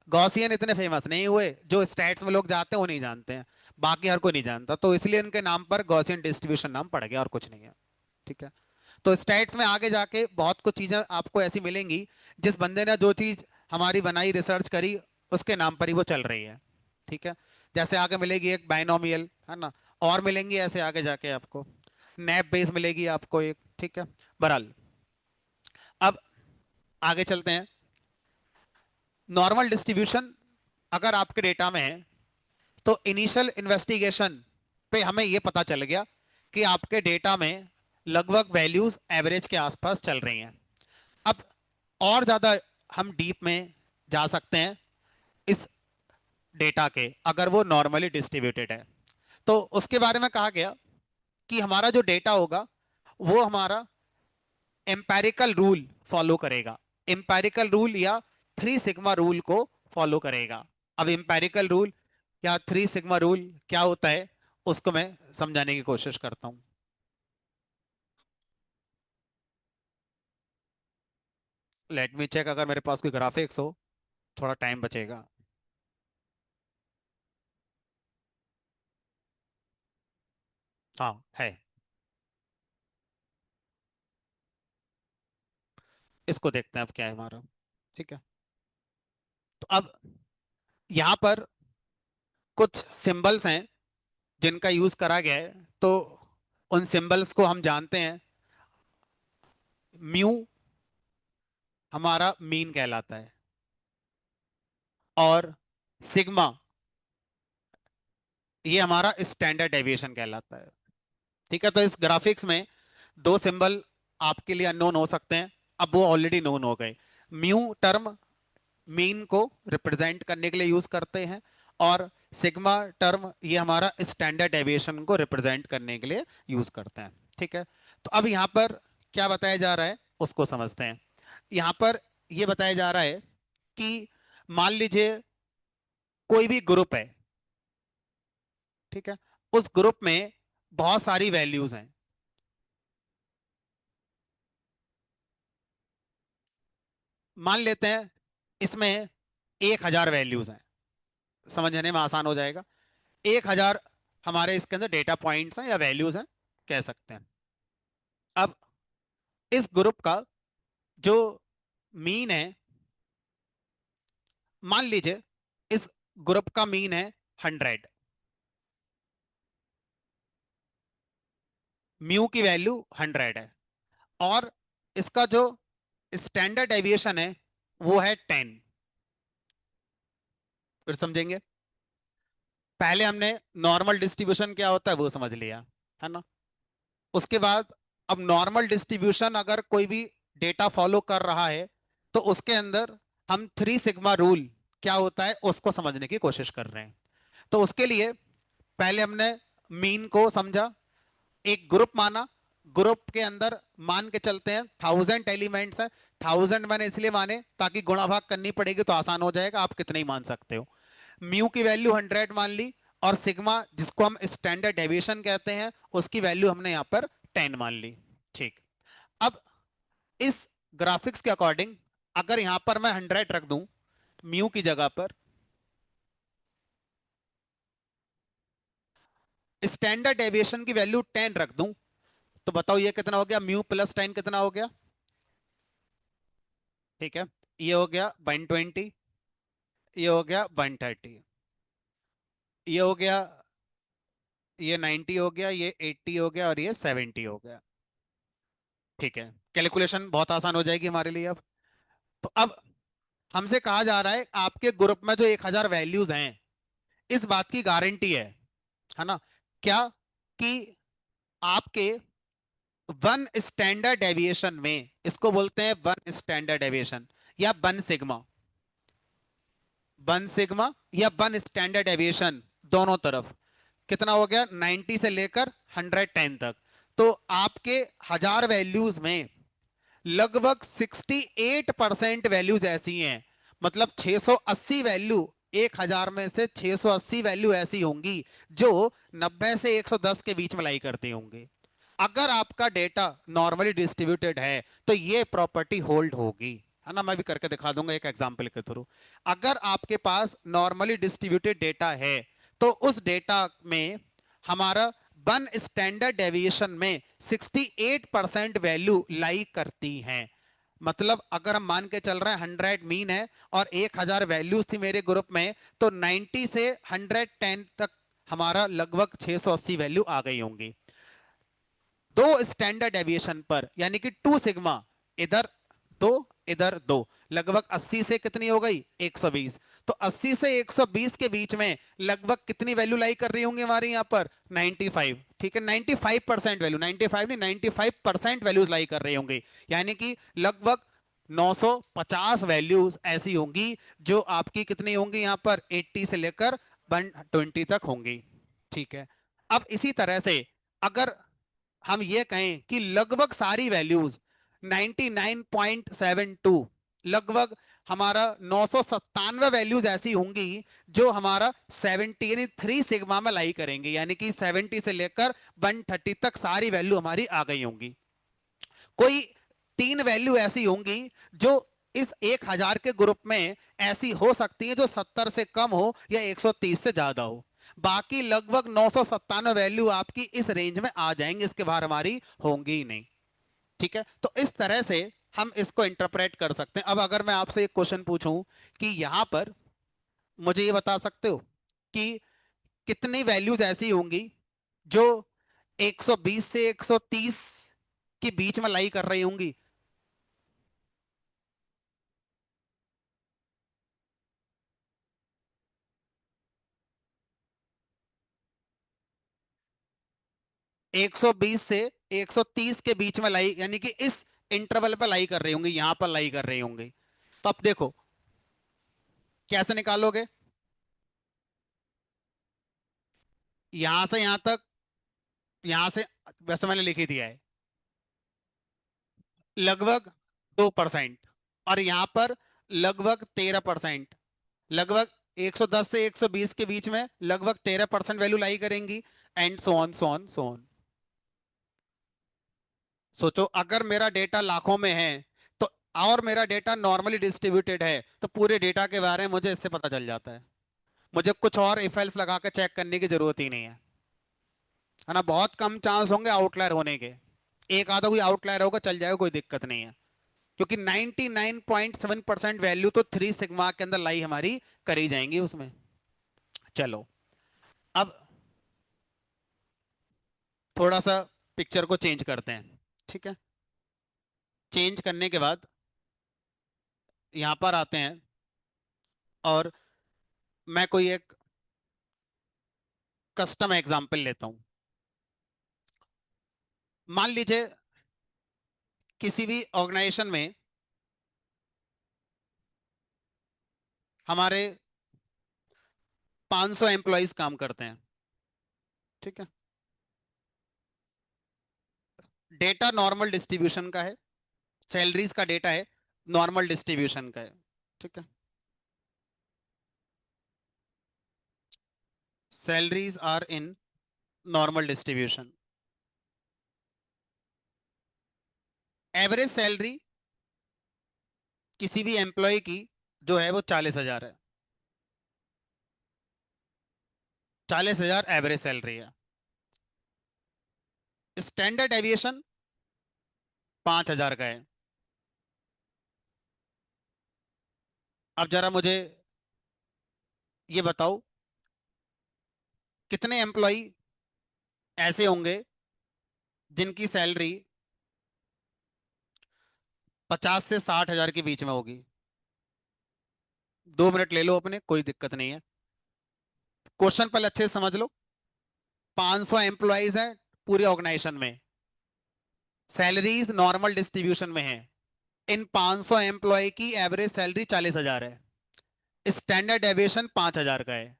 गॉसियन इतने फेमस नहीं हुए, जो स्टैट्स में लोग जाते हैं वो नहीं जानते हैं, बाकी हर कोई नहीं जानता, तो इसलिए इनके नाम पर गॉसियन डिस्ट्रीब्यूशन नाम पड़ गया, और कुछ नहीं है। ठीक है, तो स्टैट्स में आगे जाके बहुत कुछ चीजें आपको ऐसी मिलेंगी, जिस बंदे ने जो चीज हमारी बनाई रिसर्च करी उसके नाम पर ही वो चल रही है। ठीक है, जैसे आगे मिलेगी एक बाइनोमियल, है ना, और मिलेंगी ऐसे आगे जाके आपको, नैप बेस मिलेगी आपको एक। ठीक है, बहरहाल अब आगे चलते हैं। नॉर्मल डिस्ट्रीब्यूशन अगर आपके डेटा में है, तो इनिशियल इन्वेस्टिगेशन पे हमें यह पता चल गया कि आपके डेटा में लगभग वैल्यूज एवरेज के आसपास चल रही हैं। अब और ज्यादा हम डीप में जा सकते हैं इस डेटा के, अगर वो नॉर्मली डिस्ट्रीब्यूटेड है, तो उसके बारे में कहा गया कि हमारा जो डेटा होगा वो हमारा एम्पेरिकल रूल फॉलो करेगा। एम्पेरिकल रूल या थ्री सिग्मा रूल को फॉलो करेगा। अब एम्पेरिकल रूल या थ्री सिग्मा रूल क्या होता है, उसको मैं समझाने की कोशिश करता हूं। लेट मी चेक, अगर मेरे पास कोई ग्राफिक्स हो, थोड़ा टाइम बचेगा। हाँ है, इसको देखते हैं अब क्या है हमारा। ठीक है, तो अब यहाँ पर कुछ सिंबल्स हैं जिनका यूज करा गया है, तो उन सिंबल्स को हम जानते हैं। म्यू हमारा मीन कहलाता है, और सिग्मा ये हमारा स्टैंडर्ड डेविएशन कहलाता है। ठीक है, तो इस ग्राफिक्स में दो सिंबल आपके लिए अननोन हो सकते हैं, अब वो ऑलरेडी नोन हो गए। म्यू टर्म मीन को रिप्रेजेंट करने के लिए यूज करते हैं, और सिग्मा टर्म ये हमारा स्टैंडर्ड डेविएशन को रिप्रेजेंट करने के लिए यूज करते हैं। ठीक है, तो अब यहाँ पर क्या बताया जा रहा है उसको समझते हैं। यहाँ पर ये बताया जा रहा है कि मान लीजिए कोई भी ग्रुप है, ठीक है, उस ग्रुप में बहुत सारी वैल्यूज हैं। मान लेते हैं इसमें 1,000 वैल्यूज हैं, समझने में आसान हो जाएगा। 1,000 हमारे इसके अंदर डेटा पॉइंट्स हैं या वैल्यूज हैं, कह सकते हैं। अब इस ग्रुप का जो मीन है, मान लीजिए इस ग्रुप का मीन है 100, म्यू की वैल्यू 100 है, और इसका जो स्टैंडर्ड डेविएशन है वो है 10। फिर समझेंगे। पहले हमने नॉर्मल डिस्ट्रीब्यूशन क्या होता है वो समझ लिया, है ना। उसके बाद अब नॉर्मल डिस्ट्रीब्यूशन अगर कोई भी डेटा फॉलो कर रहा है तो उसके अंदर हम थ्री सिग्मा रूल क्या होता है उसको समझने की कोशिश कर रहे हैं। तो उसके लिए पहले हमने मीन को समझा, एक ग्रुप माना, ग्रुप के अंदर मान के चलते हैं 1000 एलिमेंट्स हैं। 1000 मैंने इसलिए माने ताकि गुणा भाग करनी पड़ेगी तो आसान हो जाएगा, आप कितने ही मान सकते हो। म्यू की वैल्यू 100 मान ली, और सिग्मा जिसको हम स्टैंडर्ड डेविएशन कहते हैं उसकी वैल्यू हमने यहां पर 10 मान ली। ठीक। अब इस ग्राफिक्स के अकॉर्डिंग अगर यहां पर मैं 100 रख दूं म्यू की जगह पर, स्टैंडर्ड डेविएशन की वैल्यू 10 रख दूं, तो बताओ ये कितना हो गया, म्यू प्लस 10 कितना हो गया। ठीक है, ये हो गया 120, ये हो गया 130, ये हो गया, ये 90 हो गया, ये 80 हो गया, और ये 70 हो गया। ठीक है, कैलकुलेशन बहुत आसान हो जाएगी हमारे लिए अब। तो अब हमसे कहा जा रहा है आपके ग्रुप में जो 1000 वैल्यूज हैं इस बात की गारंटी है ना, क्या, कि आपके वन स्टैंडर्ड डेविएशन में, इसको बोलते हैं वन स्टैंडर्ड डेविएशन या वन सिग्मा, वन सिग्मा या वन स्टैंडर्ड डेविएशन, दोनों तरफ कितना हो गया 90 से लेकर 110 तक। तो आपके 1000 वैल्यूज में लगभग 68% वैल्यूज ऐसी हैं, मतलब 680 वैल्यू, 1000 में से 680 वैल्यू ऐसी होंगी जो 90 से 110 के बीच में लाई करती होंगी। अगर आपका डेटा नॉर्मली डिस्ट्रीब्यूटेड है तो ये प्रॉपर्टी होल्ड होगी, है ना। मैं भी करके दिखा दूंगा एक एग्जांपल के थ्रू। अगर आपके पास नॉर्मली डिस्ट्रीब्यूटेड डेटा है तो उस डेटा में हमारा वन स्टैंडर्ड डेविएशन में 68% वैल्यू लाई करती हैं। मतलब अगर हम मान के चल रहे हैं 100 मीन है और 1000 वैल्यूज थी मेरे ग्रुप में, तो 90 से 110 तक हमारा लगभग 680 वैल्यू आ गई होंगी। दो स्टैंडर्ड डेविएशन पर, यानी कि टू सिग्मा, इधर दो, इधर दो, लगभग 80 से कितनी हो गई 120। तो 80 से 120 के बीच में लगभग कितनी वैल्यू लाई कर रही होंगी हमारे यहाँ पर 95। ठीक है, 95% वैल्यू, 95 नहीं 95% वैल्यूज लाई कर रही होंगी, यानी कि लगभग 950 वैल्यूज ऐसी होंगी जो आपकी कितनी होंगी यहाँ पर 80 से लेकर 120 तक होंगी। ठीक है। अब इसी तरह से अगर हम ये कहें कि लगभग सारी वैल्यूज 99.72, लगभग हमारा 997 वैल्यूज ऐसी होंगी जो हमारा 70 यानी 3 सिग्मा में लाई करेंगे, यानी कि 70 से लेकर 130 तक सारी वैल्यू हमारी आ गई होंगी। कोई तीन वैल्यू ऐसी होंगी जो इस 1000 के ग्रुप में ऐसी हो सकती है जो 70 से कम हो या 130 से ज्यादा हो। बाकी लगभग 997 वैल्यू आपकी इस रेंज में आ जाएंगे, इसके बाहर हमारी होंगी ही नहीं। ठीक है, तो इस तरह से हम इसको इंटरप्रेट कर सकते हैं। अब अगर मैं आपसे एक क्वेश्चन पूछूं कि यहां पर मुझे ये बता सकते हो कि कितनी वैल्यूज ऐसी होंगी जो 120 से 130 के बीच में लाई कर रही होंगी। 120 से 130 के बीच में लाई, यानी कि इस इंटरवल पर लाई कर रही होंगी, यहां पर लाई कर रही होंगी। तो अब देखो कैसे निकालोगे, यहां से यहां तक, यहां से, वैसे मैंने लिख ही दिया है, लगभग 2%, और यहां पर लगभग 13%, लगभग 110 से 120 के बीच में लगभग 13% वैल्यू लाई करेंगी, and so on so on so on. सोचो अगर मेरा डेटा लाखों में है तो, और मेरा डेटा नॉर्मली डिस्ट्रीब्यूटेड है, तो पूरे डेटा के बारे में मुझे इससे पता चल जाता है। मुझे कुछ और इफ एल्स लगा के चेक करने की जरूरत ही नहीं है। है ना, बहुत कम चांस होंगे आउटलायर होने के। एक आधा कोई आउटलायर होगा, चल जाएगा, कोई दिक्कत नहीं है। क्योंकि 99.7% वैल्यू तो थ्री सिग्मा के अंदर लाई हमारी करी जाएंगी उसमें। चलो, अब थोड़ा सा पिक्चर को चेंज करते हैं। ठीक है, चेंज करने के बाद यहां पर आते हैं, और मैं कोई एक कस्टम एग्जांपल लेता हूं। मान लीजिए किसी भी ऑर्गेनाइजेशन में हमारे 500 एम्प्लॉयज काम करते हैं। ठीक है, डेटा नॉर्मल डिस्ट्रीब्यूशन का है, सैलरीज का डेटा है, नॉर्मल डिस्ट्रीब्यूशन का है। ठीक है, salaries are in normal distribution. Average salary किसी भी एम्प्लॉय की जो है वो 40,000 है। 40,000 एवरेज सैलरी है। स्टैंडर्ड एविएशन 5,000 का है। अब जरा मुझे ये बताओ, कितने एम्प्लॉय ऐसे होंगे जिनकी सैलरी 50 से 60 हजार के बीच में होगी? 2 मिनट ले लो अपने, कोई दिक्कत नहीं है। क्वेश्चन पहले अच्छे से समझ लो। 500 एम्प्लॉयज है पूरे ऑर्गेनाइजेशन में, सैलरीज नॉर्मल डिस्ट्रीब्यूशन में है। इन 500 एम्प्लॉय की एवरेज सैलरी 40,000 है। स्टैंडर्ड डेविएशन 5,000 का है।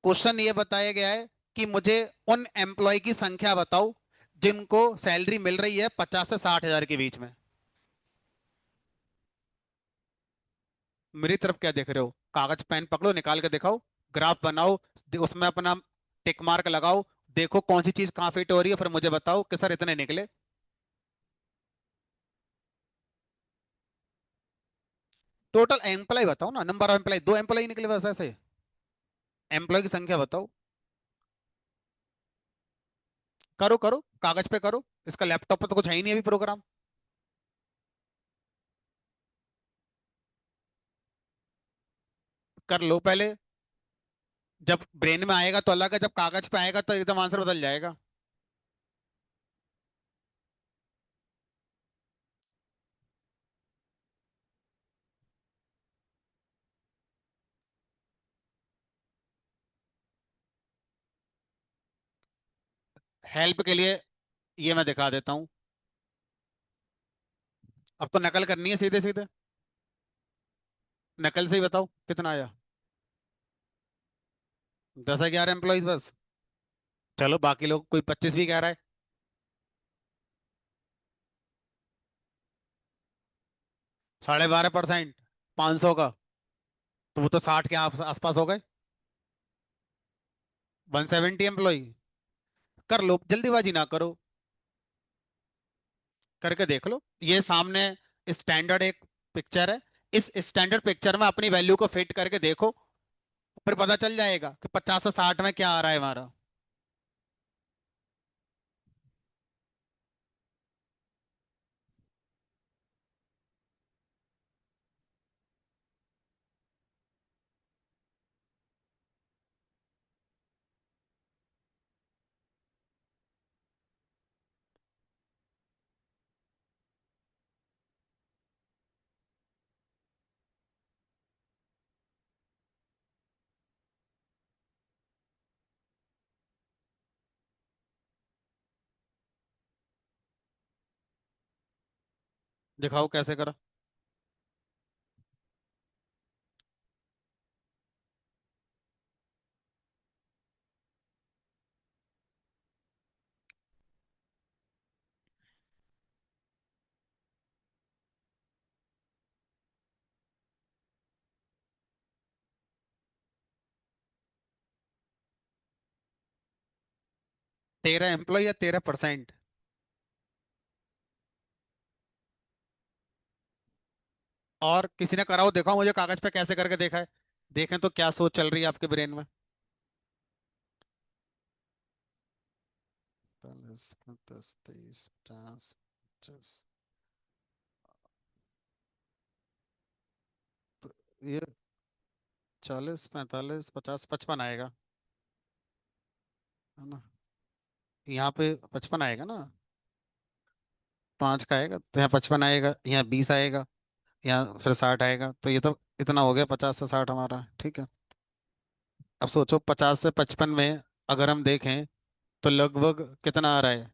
क्वेश्चन ये बताया गया है कि मुझे उन एम्प्लॉय की संख्या बताओ जिनको सैलरी मिल रही है 50 से 60 हजार के बीच में। मेरी तरफ क्या देख रहे हो? कागज पेन पकड़ो, निकाल के दिखाओ, ग्राफ बनाओ, उसमें अपना टिक मार्क लगाओ, देखो कौन सी चीज कहाँ फिट हो रही है, फिर मुझे बताओ कि सर इतने निकले। टोटल एम्प्लॉय बताओ ना, नंबर ऑफ एम्प्लॉय, 2 एम्प्लॉय निकले बस ऐसे। एम्प्लॉय की संख्या बताओ। करो करो, कागज पे करो, इसका लैपटॉप पे तो कुछ है ही नहीं अभी प्रोग्राम। कर लो पहले। जब ब्रेन में आएगा तो अलग है, जब कागज पे आएगा तो एकदम आंसर बदल जाएगा। हेल्प के लिए ये मैं दिखा देता हूँ। अब तो नकल करनी है सीधे सीधे। नकल से ही बताओ कितना आया। 10 11 एम्प्लॉयज बस। चलो बाकी लोग, कोई 25 भी कह रहा है। 12.5%, 500 का, तो वो तो 60 के आसपास हो गए। 170 एम्प्लॉय। कर लो, जल्दीबाजी ना करो, करके देख लो। ये सामने स्टैंडर्ड एक पिक्चर है, इस स्टैंडर्ड पिक्चर में अपनी वैल्यू को फिट करके देखो, फिर पता चल जाएगा कि 50 से 60 में क्या आ रहा है हमारा। दिखाओ कैसे करो। 13 एम्प्लॉय या 13%? और किसी ने कराओ, दिखाओ मुझे कागज पे कैसे करके देखा है, देखें तो क्या सोच चल रही है आपके ब्रेन में। 10 10 23 50 50। तो ये 40 45 50 55 आएगा, है ना? यहाँ पे 55 आएगा ना, 5 का आएगा तो यहाँ 55 आएगा, यहाँ 20 आएगा, यहाँ फिर 60 आएगा, तो ये तो इतना हो गया 50 से 60 हमारा, ठीक है। अब सोचो 50 से 55 में अगर हम देखें तो लगभग कितना आ रहा है?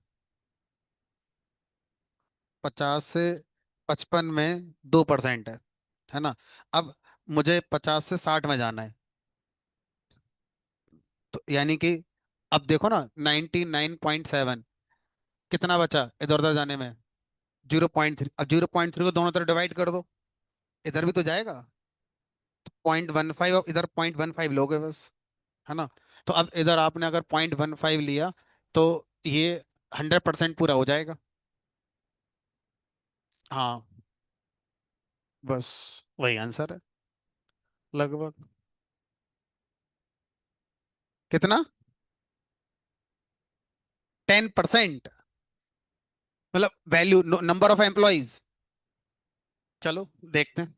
50 से 55 में 2% है ना? अब मुझे 50 से 60 में जाना है, तो यानी कि अब देखो ना 99.7, कितना बचा इधर उधर जाने में? 0.3। अब 0.3 को दोनों तरफ डिवाइड कर दो, इधर भी तो जाएगा। 0.15 और इधर 0.15 लोगे बस, है ना? तो अब इधर आपने अगर 0.15 लिया तो ये 100% पूरा हो जाएगा। हाँ, बस वही आंसर है लगभग। कितना? 10%? मतलब वैल्यू, नंबर ऑफ एम्प्लॉइज? चलो देखते हैं।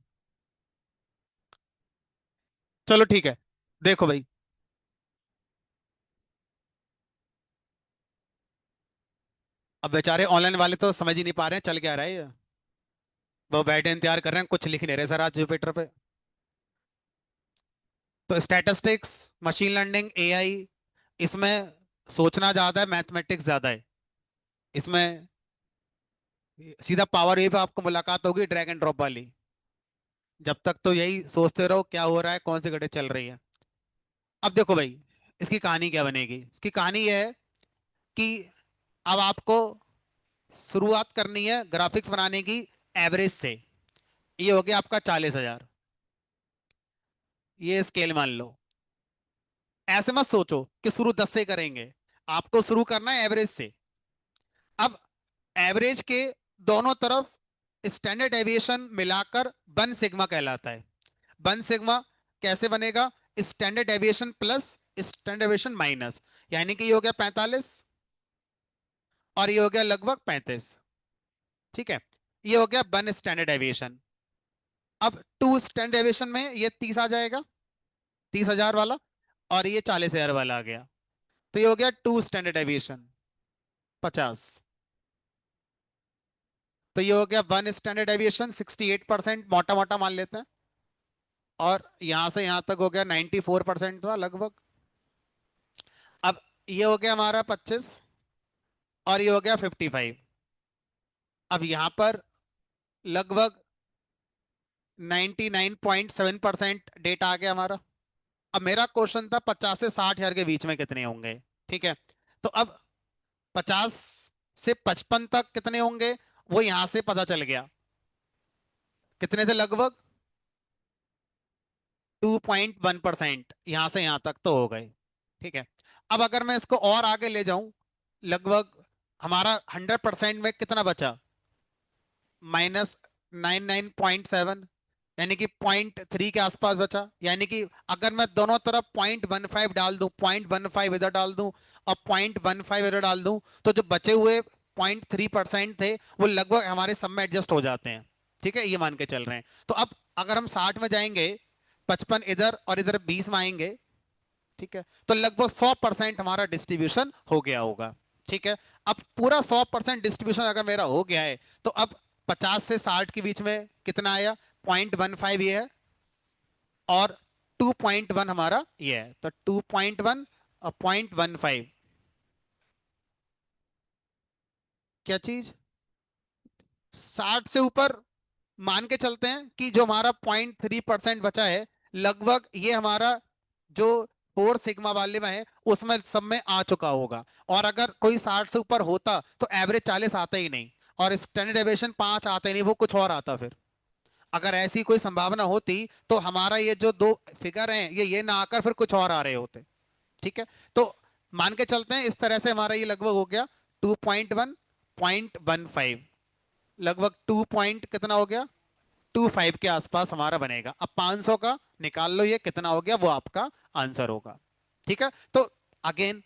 चलो ठीक है, देखो भाई। अब बेचारे ऑनलाइन वाले तो समझ ही नहीं पा रहे हैं चल क्या रहा है ये। वो बैठे इंतजार कर रहे हैं, कुछ लिख नहीं रहे सर आज जुपिटर पे। तो स्टैटिस्टिक्स, मशीन लर्निंग, एआई, इसमें सोचना ज्यादा है, मैथमेटिक्स ज्यादा है इसमें। सीधा पावर वे पे आपको मुलाकात होगी, ड्रैग एंड ड्रॉप वाली। जब तक तो यही सोचते रहो क्या हो रहा है, कौन सी घड़ी चल रही है। अब देखो भाई, इसकी कहानी क्या बनेगी? इसकी कहानी ये है कि अब आपको शुरुआत करनी है ग्राफिक्स बनाने की एवरेज से। ये हो गया आपका 40,000, ये स्केल मान लो। ऐसे मत सोचो कि शुरू 10 से करेंगे, आपको शुरू करना है एवरेज से। अब एवरेज के दोनों तरफ स्टैंडर्ड डेविएशन मिलाकर वन सिग्मा कहलाता है। वन सिग्मा कैसे बनेगा? Standard deviation plus standard deviation minus, यानी कि ये हो गया 45 और ये हो गया लगभग 35, ठीक है। ये हो गया वन स्टैंडर्ड डेविएशन। अब टू स्टैंडर्ड डेविएशन में ये 30 आ जाएगा, 30,000 वाला, और ये 40,000 वाला आ गया, तो ये हो गया टू स्टैंडर्ड डेविएशन 50। तो ये हो गया वन स्टैंडर्ड डेविएशन 68%, मोटा मोटा मान लेते हैं। और यहां से यहां तक हो गया 94% था लगभग। अब ये हो गया हमारा 25 और ये हो गया 55। अब यहां पर लगभग 99.7% डेटा आ गया हमारा। अब मेरा क्वेश्चन था 50 से 60 हजार के बीच में कितने होंगे, ठीक है। तो अब 50 से 55 तक कितने होंगे वो यहां से पता चल गया। कितने थे लगभग? 2.1%, यहां से यहां तक तो हो गए, ठीक है। अब अगर मैं इसको और आगे ले जाऊं, लगभग हमारा 100% में कितना बचा? -99.7, यानी कि 0.3 के आसपास बचा। यानी कि अगर मैं दोनों तरफ 0.15 डाल दूं, 0.15 इधर डाल दूं और 0.15 इधर डाल दूं, तो जो बचे हुए 0.3% थे वो लगभग हमारे सब में एडजस्ट हो जाते हैं, ठीक है। ये मान के चल रहे हैं। तो अब अगर हम 60 में जाएंगे, 55 इधर और इधर 20 में आएंगे, ठीक है, तो लगभग 100% हमारा डिस्ट्रीब्यूशन हो गया होगा, ठीक है। अब पूरा 100% डिस्ट्रीब्यूशन अगर मेरा हो गया है, तो अब 50 से 60 के बीच में कितना आया? 0.15 ये है, और 2.1 हमारा ये है, तो 2.1 और 0.15। क्या चीज? 60 से ऊपर मान के चलते हैं कि जो हमारा 0.3% बचा है, लगभग ये हमारा जो फोर सिग्मा वाले में है उसमें सब में आ चुका होगा। और अगर कोई 60 से ऊपर होता तो एवरेज 40 आता ही नहीं, और स्टैंडर्ड डेविएशन 5 आता ही नहीं, वो कुछ और आता फिर। अगर ऐसी कोई संभावना होती तो हमारा ये जो दो फिगर हैं ये ना आकर फिर कुछ और आ रहे होते, ठीक है। तो मान के चलते हैं इस तरह से हमारा ये लगभग हो गया 2.1, 0.15, लगभग 2 पॉइंट कितना हो गया? 25 के आसपास हमारा बनेगा। अब 500 का निकाल लो ये कितना हो गया, वो आपका आंसर होगा, ठीक है। तो अगेन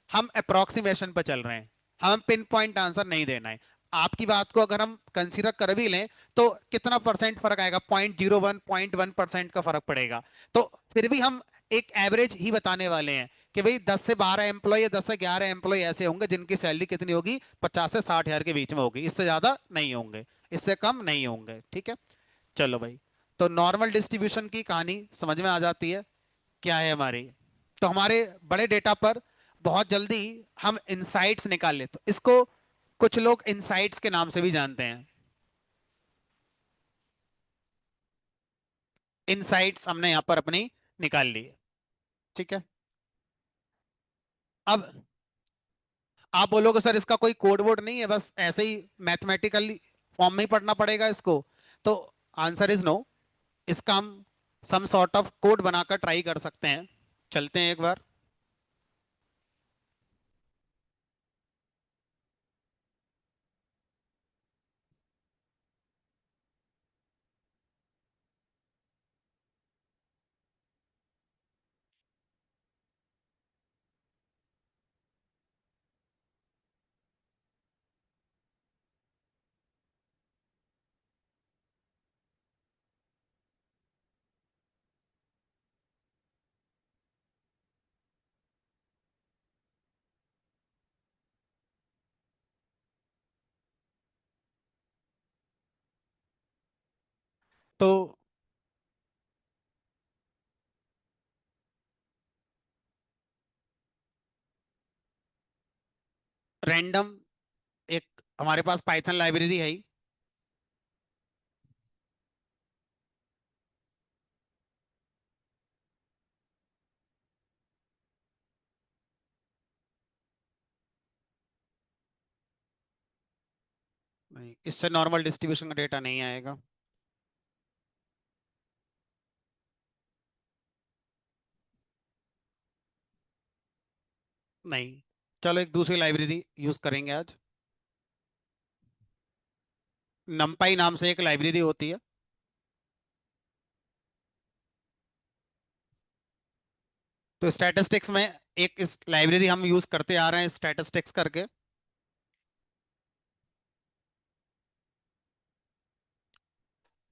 हम अप्रोक्सीमेशन पर चल रहे हैं, हमें पिन पॉइंट आंसर नहीं देना है। आपकी बात को अगर हम कंसीडर कर भी लें तो कितना परसेंट फर्क आएगा, 0.01 0.1% का फर्क पड़ेगा। तो फिर भी हम एक एवरेज ही बताने वाले हैं कि भाई 10 से 12 एम्प्लॉय या 10 से 11 एम्प्लॉय ऐसे होंगे जिनकी सैलरी कितनी होगी, 50 से 60 हजार के बीच में होगी, इससे ज्यादा नहीं होंगे, इससे कम नहीं होंगे। ठीक है, चलो भाई। तो नॉर्मल डिस्ट्रीब्यूशन की कहानी समझ में आ जाती है क्या है हमारी। तो हमारे बड़े डेटा पर बहुत जल्दी हम इनसाइट्स निकाल लेते, तो इसको कुछ लोग इनसाइट्स के नाम से भी जानते हैं। इनसाइट्स हमने यहां पर अपनी निकाल ली है। ठीक है, अब आप बोलोगे सर इसका कोई कोड वोड नहीं है, बस ऐसे ही मैथमेटिकली फॉर्म में ही पढ़ना पड़ेगा इसको। तो आंसर इज नो। इसका हम सम सॉर्ट ऑफ कोड बनाकर ट्राई कर सकते हैं। चलते हैं एक बार। तो रैंडम एक हमारे पास पाइथन लाइब्रेरी है ही। नहीं, इससे नॉर्मल डिस्ट्रीब्यूशन का डेटा नहीं आएगा। नहीं, चलो एक दूसरी लाइब्रेरी यूज करेंगे आज। नमपाई नाम से एक लाइब्रेरी होती है। तो स्टैटिस्टिक्स में एक इस लाइब्रेरी हम यूज करते आ रहे हैं स्टैटिस्टिक्स करके।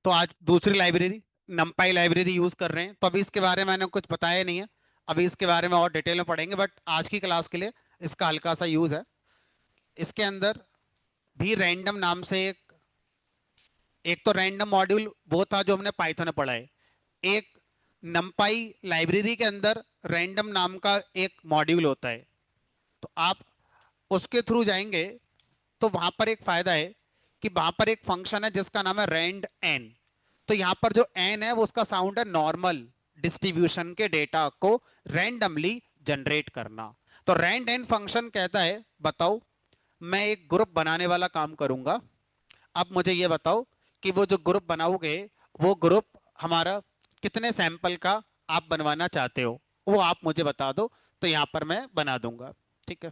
तो आज दूसरी लाइब्रेरी नमपाई लाइब्रेरी यूज कर रहे हैं। तो अभी इसके बारे में मैंने कुछ बताया नहीं है, अभी इसके बारे में और डिटेल में पढ़ेंगे, बट आज की क्लास के लिए इसका हल्का सा यूज है। इसके अंदर भी रैंडम नाम से एक तो रैंडम मॉड्यूल वो था जो हमने पाइथन में पढ़ा है। एक नमपाई लाइब्रेरी के अंदर रैंडम नाम का एक मॉड्यूल होता है। तो आप उसके थ्रू जाएंगे तो वहां पर एक फायदा है कि वहां पर एक फंक्शन है जिसका नाम है रैंड एन। तो यहां पर जो एन है वो उसका साउंड है नॉर्मल डिस्ट्रीब्यूशन के डेटा को रैंडमली जनरेट करना। तो रैंड एन फंक्शन कहता है बताओ मैं एक ग्रुप बनाने वाला काम करूंगा। अब मुझे ये बताओ कि वो जो ग्रुप बनाओगे वो ग्रुप हमारा कितने सैंपल का आप बनवाना चाहते हो, वो आप मुझे बता दो, तो यहां पर मैं बना दूंगा। ठीक है।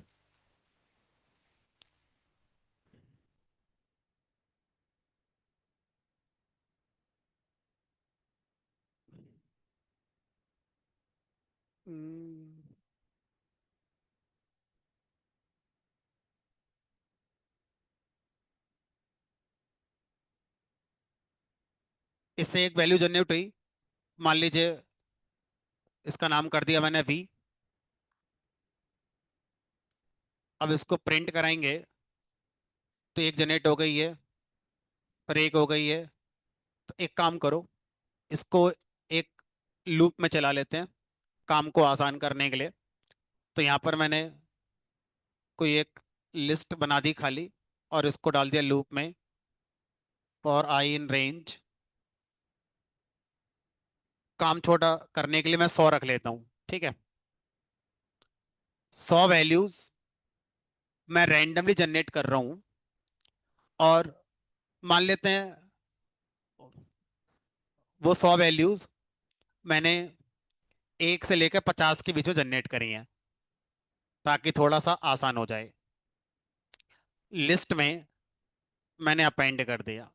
हम्म, इससे एक वैल्यू जनरेट हुई। मान लीजिए इसका नाम कर दिया मैंने वी। अब इसको प्रिंट कराएंगे तो एक जनरेट हो गई है, फिर एक हो गई है। तो एक काम करो, इसको एक लूप में चला लेते हैं काम को आसान करने के लिए। तो यहाँ पर मैंने कोई एक लिस्ट बना दी खाली और इसको डाल दिया लूप में, फॉर आई इन रेंज। काम छोटा करने के लिए मैं 100 रख लेता हूँ। ठीक है, 100 वैल्यूज मैं रैंडमली जनरेट कर रहा हूँ। और मान लेते हैं वो 100 वैल्यूज मैंने 1 से लेकर 50 के बीच में जनरेट करी हैं ताकि थोड़ा सा आसान हो जाए। लिस्ट में मैंने अपेंड कर दिया।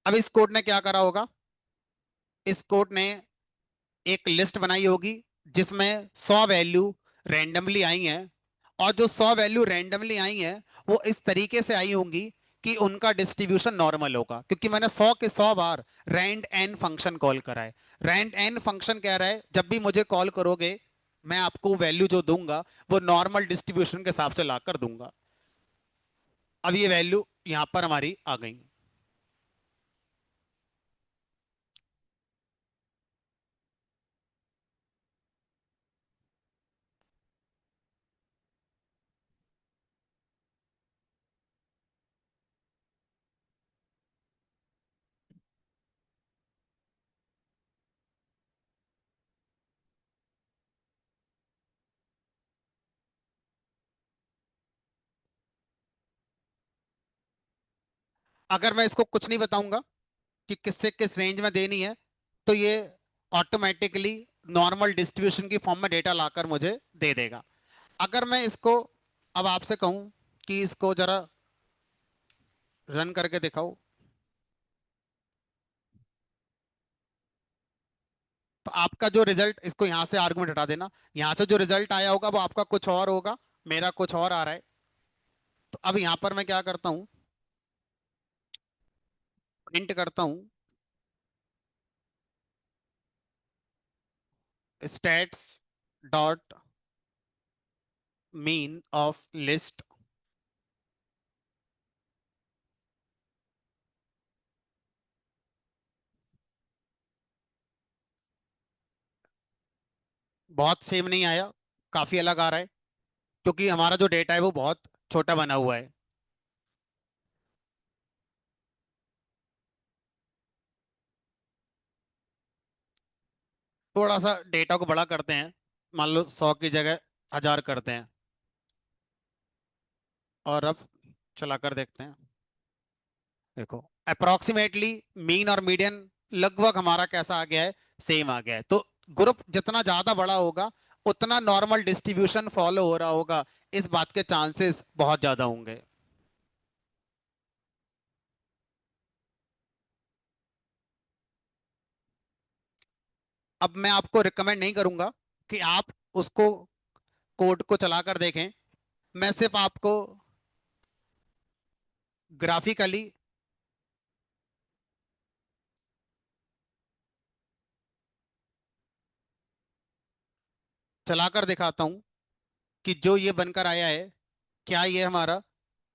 अब इस कोड ने क्या करा होगा, इस कोड ने एक लिस्ट बनाई होगी जिसमें 100 वैल्यू रैंडमली आई हैं, और जो 100 वैल्यू रैंडमली आई हैं वो इस तरीके से आई होंगी कि उनका डिस्ट्रीब्यूशन नॉर्मल होगा, क्योंकि मैंने 100 के 100 बार रैंड एन फंक्शन कॉल करा है। रैंड एन फंक्शन कह रहा है जब भी मुझे कॉल करोगे, मैं आपको वैल्यू जो दूंगा वो नॉर्मल डिस्ट्रीब्यूशन के हिसाब से लाकर दूंगा। अब ये वैल्यू यहां पर हमारी आ गई। अगर मैं इसको कुछ नहीं बताऊंगा कि किससे किस रेंज में देनी है, तो ये ऑटोमेटिकली नॉर्मल डिस्ट्रीब्यूशन की फॉर्म में डेटा लाकर मुझे दे देगा। अगर मैं इसको अब आपसे कहूं कि इसको जरा रन करके दिखाओ, तो आपका जो रिजल्ट, इसको यहां से आर्गुमेंट हटा देना, यहां से जो रिजल्ट आया होगा वो आपका कुछ और होगा, मेरा कुछ और आ रहा है। तो अब यहां पर मैं क्या करता हूं, प्रिंट करता हूं stats dot mean of list. बहुत सेम नहीं आया, काफी अलग आ रहा है, क्योंकि हमारा जो डेटा है वो बहुत छोटा बना हुआ है। थोड़ा सा डेटा को बड़ा करते हैं, मान लो 100 की जगह 1000 करते हैं, और अब चलाकर देखते हैं। देखो, अप्रोक्सीमेटली मीन और मीडियन लगभग हमारा कैसा आ गया है, सेम आ गया है। तो ग्रुप जितना ज्यादा बड़ा होगा उतना नॉर्मल डिस्ट्रीब्यूशन फॉलो हो रहा होगा, इस बात के चांसेस बहुत ज्यादा होंगे। अब मैं आपको रिकमेंड नहीं करूंगा कि आप उसको कोड को चलाकर देखें। मैं सिर्फ आपको ग्राफिकली चलाकर दिखाता हूं कि जो ये बनकर आया है, क्या ये हमारा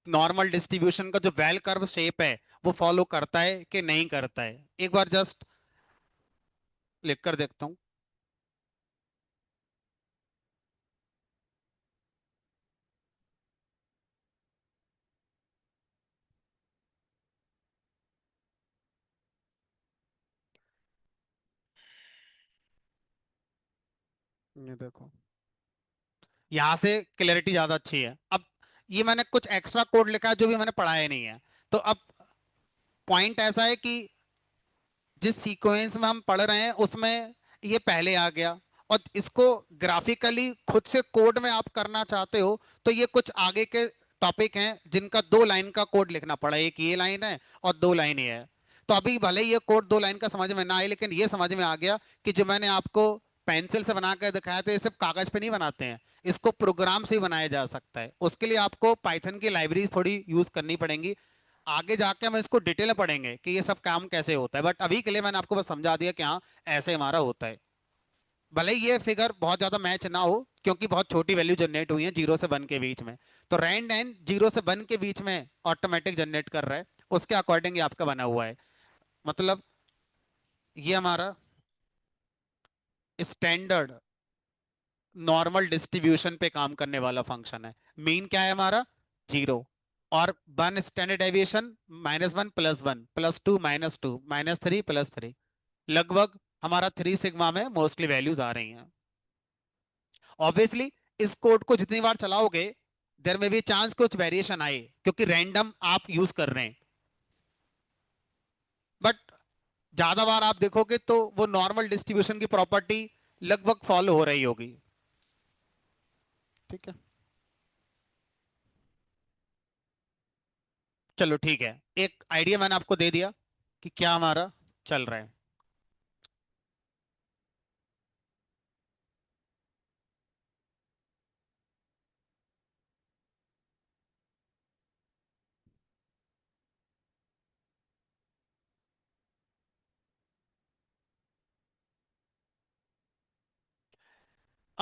नॉर्मल डिस्ट्रीब्यूशन का जो वेल कर्व शेप है वो फॉलो करता है कि नहीं करता है। एक बार जस्ट लिख कर देखता हूँ। ये देखो, यहाँ से क्लैरिटी ज्यादा अच्छी है। अब ये मैंने कुछ एक्स्ट्रा कोड लिखा है जो भी मैंने पढ़ाया नहीं है। तो अब पॉइंट ऐसा है कि जिस सीक्वेंस में हम पढ़ रहे हैं उसमें ये पहले आ गया, और इसको ग्राफिकली खुद से कोड में आप करना चाहते हो तो ये कुछ आगे के टॉपिक हैं जिनका 2 लाइन का कोड लिखना पड़ा। एक ये लाइन है और 2 लाइन ये है। तो अभी भले ही ये कोड 2 लाइन का समझ में ना आए, लेकिन ये समझ में आ गया कि जो मैंने आपको पेंसिल से बना कर दिखाया था ये सिर्फ कागज पे नहीं बनाते हैं, इसको प्रोग्राम से ही बनाया जा सकता है। उसके लिए आपको पाइथन की लाइब्रेरीज थोड़ी यूज करनी पड़ेंगी। आगे जाके हम इसको डिटेल में पढ़ेंगे कि ये सब काम कैसे होता है, बट अभी के लिए मैंने आपको बस समझा दिया कि हाँ, ऐसे हमारा होता है। भले ही ये फिगर बहुत ज्यादा मैच ना हो, क्योंकि बहुत छोटी वैल्यू जनरेट हुई है 0 से 1 के बीच में। तो रैंड एन 0 से 1 के बीच में ऑटोमेटिक जनरेट कर रहा है, उसके अकॉर्डिंग ये आपका बना हुआ है। मतलब ये हमारा स्टैंडर्ड नॉर्मल डिस्ट्रीब्यूशन पे काम करने वाला फंक्शन है। मीन क्या है हमारा, 0, और 1 स्टैंडर्ड डेविएशन, -1 +1 +2 -2 -3 +3। लगभग हमारा 3 सिग्मा में मोस्टली वैल्यूज आ रही हैं। ऑब्वियसली इस कोड को जितनी बार चलाओगे देर में भी चांस कुछ वेरिएशन आए, क्योंकि रैंडम आप यूज कर रहे हैं। बट ज्यादा बार आप देखोगे तो वो नॉर्मल डिस्ट्रीब्यूशन की प्रॉपर्टी लगभग फॉलो हो रही होगी। ठीक है, चलो ठीक है। एक आइडिया मैंने आपको दे दिया कि क्या हमारा चल रहा है।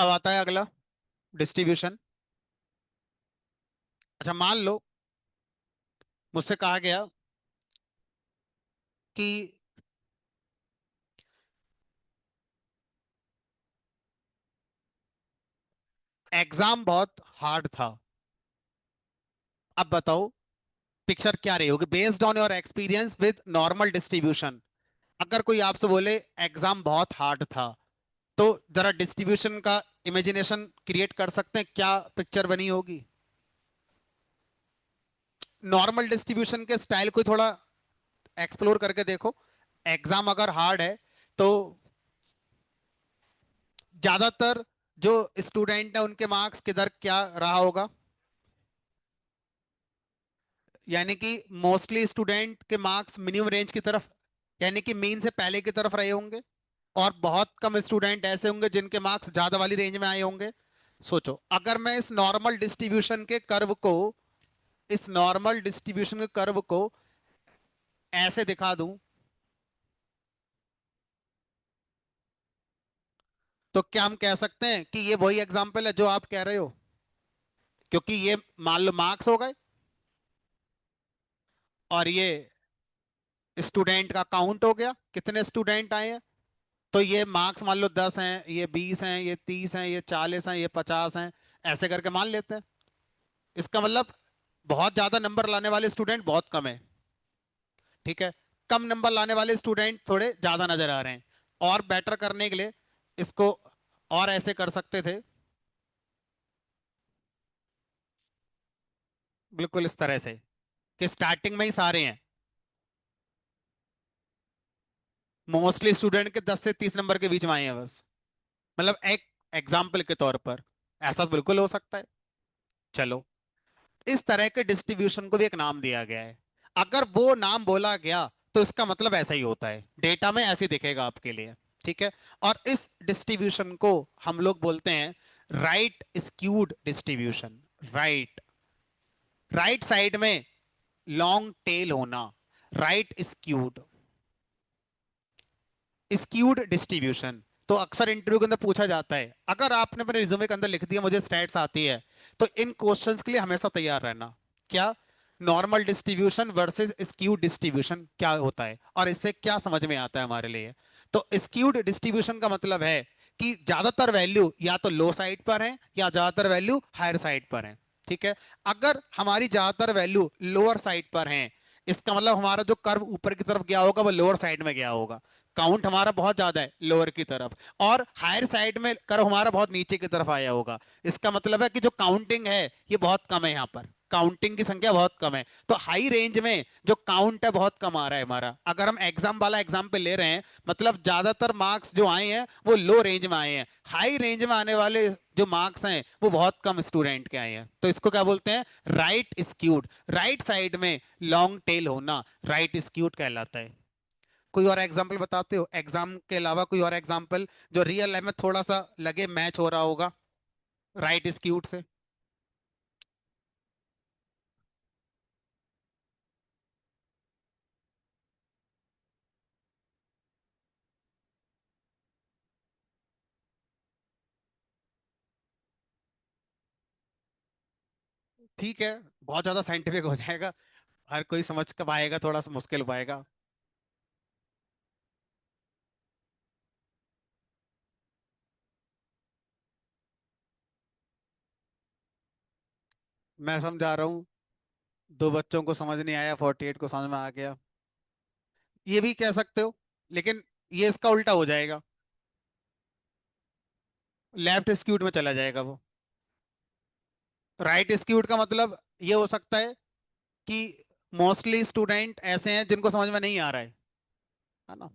अब आता है अगला, डिस्ट्रीब्यूशन। अच्छा, मान लो मुझसे कहा गया कि एग्जाम बहुत हार्ड था। अब बताओ पिक्चर क्या रही होगी based on your experience with normal distribution. अगर कोई आपसे बोले एग्जाम बहुत हार्ड था, तो जरा डिस्ट्रीब्यूशन का इमेजिनेशन क्रिएट कर सकते हैं, क्या पिक्चर बनी होगी? नॉर्मल डिस्ट्रीब्यूशन के स्टाइल को थोड़ा एक्सप्लोर करके देखो। एग्जाम अगर हार्ड है तो ज्यादातर जो स्टूडेंट है उनके मार्क्स किधर क्या रहा होगा? यानी कि मोस्टली स्टूडेंट के मार्क्स मिनिमम रेंज की तरफ, यानी कि मीन से पहले की तरफ रहे होंगे। और बहुत कम स्टूडेंट ऐसे होंगे जिनके मार्क्स ज्यादा वाली रेंज में आए होंगे। सोचो, अगर मैं इस नॉर्मल डिस्ट्रीब्यूशन के कर्व को ऐसे दिखा दूं, तो क्या हम कह सकते हैं कि ये वही एग्जाम्पल है जो आप कह रहे हो? क्योंकि ये मान लो मार्क्स हो गए, और ये स्टूडेंट का काउंट हो गया, कितने स्टूडेंट आए हैं। तो ये मार्क्स मान लो 10 हैं, ये 20 हैं, ये 30 हैं, ये 40 हैं, ये 50 हैं, ऐसे करके मान लेते हैं। इसका मतलब बहुत ज्यादा नंबर लाने वाले स्टूडेंट बहुत कम है। ठीक है, कम नंबर लाने वाले स्टूडेंट थोड़े ज्यादा नजर आ रहे हैं। और बेटर करने के लिए इसको और ऐसे कर सकते थे, बिल्कुल इस तरह से, कि स्टार्टिंग में ही सारे हैं, मोस्टली स्टूडेंट के 10 से 30 नंबर के बीच में आए हैं बस। मतलब एक एग्जाम्पल के तौर पर ऐसा तो बिल्कुल हो सकता है। चलो, इस तरह के डिस्ट्रीब्यूशन को भी एक नाम दिया गया है। अगर वो नाम बोला गया तो इसका मतलब ऐसा ही होता है, डेटा में ऐसे ही दिखेगा आपके लिए। ठीक है, और इस डिस्ट्रीब्यूशन को हम लोग बोलते हैं right skewed distribution. Right, right side में लॉन्ग टेल होना, राइट स्क्यूड, स्क्यूड डिस्ट्रीब्यूशन। तो अक्सर इंटरव्यू के अंदर पूछा जाता है, अगर आपने अपने रिज्यूमे के अंदर लिख दिया मुझे स्टैट्स आती है, तो इन क्वेश्चंस के लिए हमेशा तैयार रहना। क्या normal distribution versus skewed distribution क्या होता है और इससे क्या समझ में आता है हमारे लिए? तो स्क्यूड डिस्ट्रीब्यूशन का मतलब है कि ज्यादातर वैल्यू या तो लो साइड पर है या ज्यादातर वैल्यू हायर साइड पर है। ठीक है, अगर हमारी ज्यादातर वैल्यू लोअर साइड पर है, इसका मतलब हमारा जो कर्व ऊपर की तरफ गया होगा वो लोअर साइड में गया होगा। काउंट हमारा बहुत ज्यादा है लोअर की तरफ, और हायर साइड में कर्व हमारा बहुत नीचे की तरफ आया होगा। इसका मतलब है कि जो काउंटिंग है ये बहुत कम है, यहाँ पर काउंटिंग की संख्या बहुत कम है। तो हाई रेंज में जो काउंट है बहुत कम आ रहा है हमारा। अगर हम एग्जाम वाला एग्जाम्पल ले रहे हैं, मतलब ज्यादातर मार्क्स जो आए हैं वो लो रेंज में आए हैं। हाई रेंज में आने वाले जो मार्क्स हैं वो बहुत कम स्टूडेंट के आए हैं। तो इसको क्या बोलते हैं? राइट स्क्यूड, राइट साइड में लॉन्ग टेल होना राइट स्क्यूड कहलाता है। कोई और एग्जाम्पल बताते हो, एग्जाम के अलावा कोई और एग्जाम्पल जो रियल लाइफ में थोड़ा सा लगे मैच हो रहा होगा राइट स्क्यूट से? ठीक है, बहुत ज्यादा साइंटिफिक हो जाएगा, हर कोई समझ कर पाएगा, थोड़ा सा मुश्किल हो पाएगा। मैं समझा रहा हूँ, दो बच्चों को समझ नहीं आया, 48 को समझ में आ गया, ये भी कह सकते हो। लेकिन ये इसका उल्टा हो जाएगा, लेफ्ट स्क्यूट में चला जाएगा वो। राइट स्क्यूट का मतलब ये हो सकता है कि मोस्टली स्टूडेंट ऐसे हैं जिनको समझ में नहीं आ रहा है ना।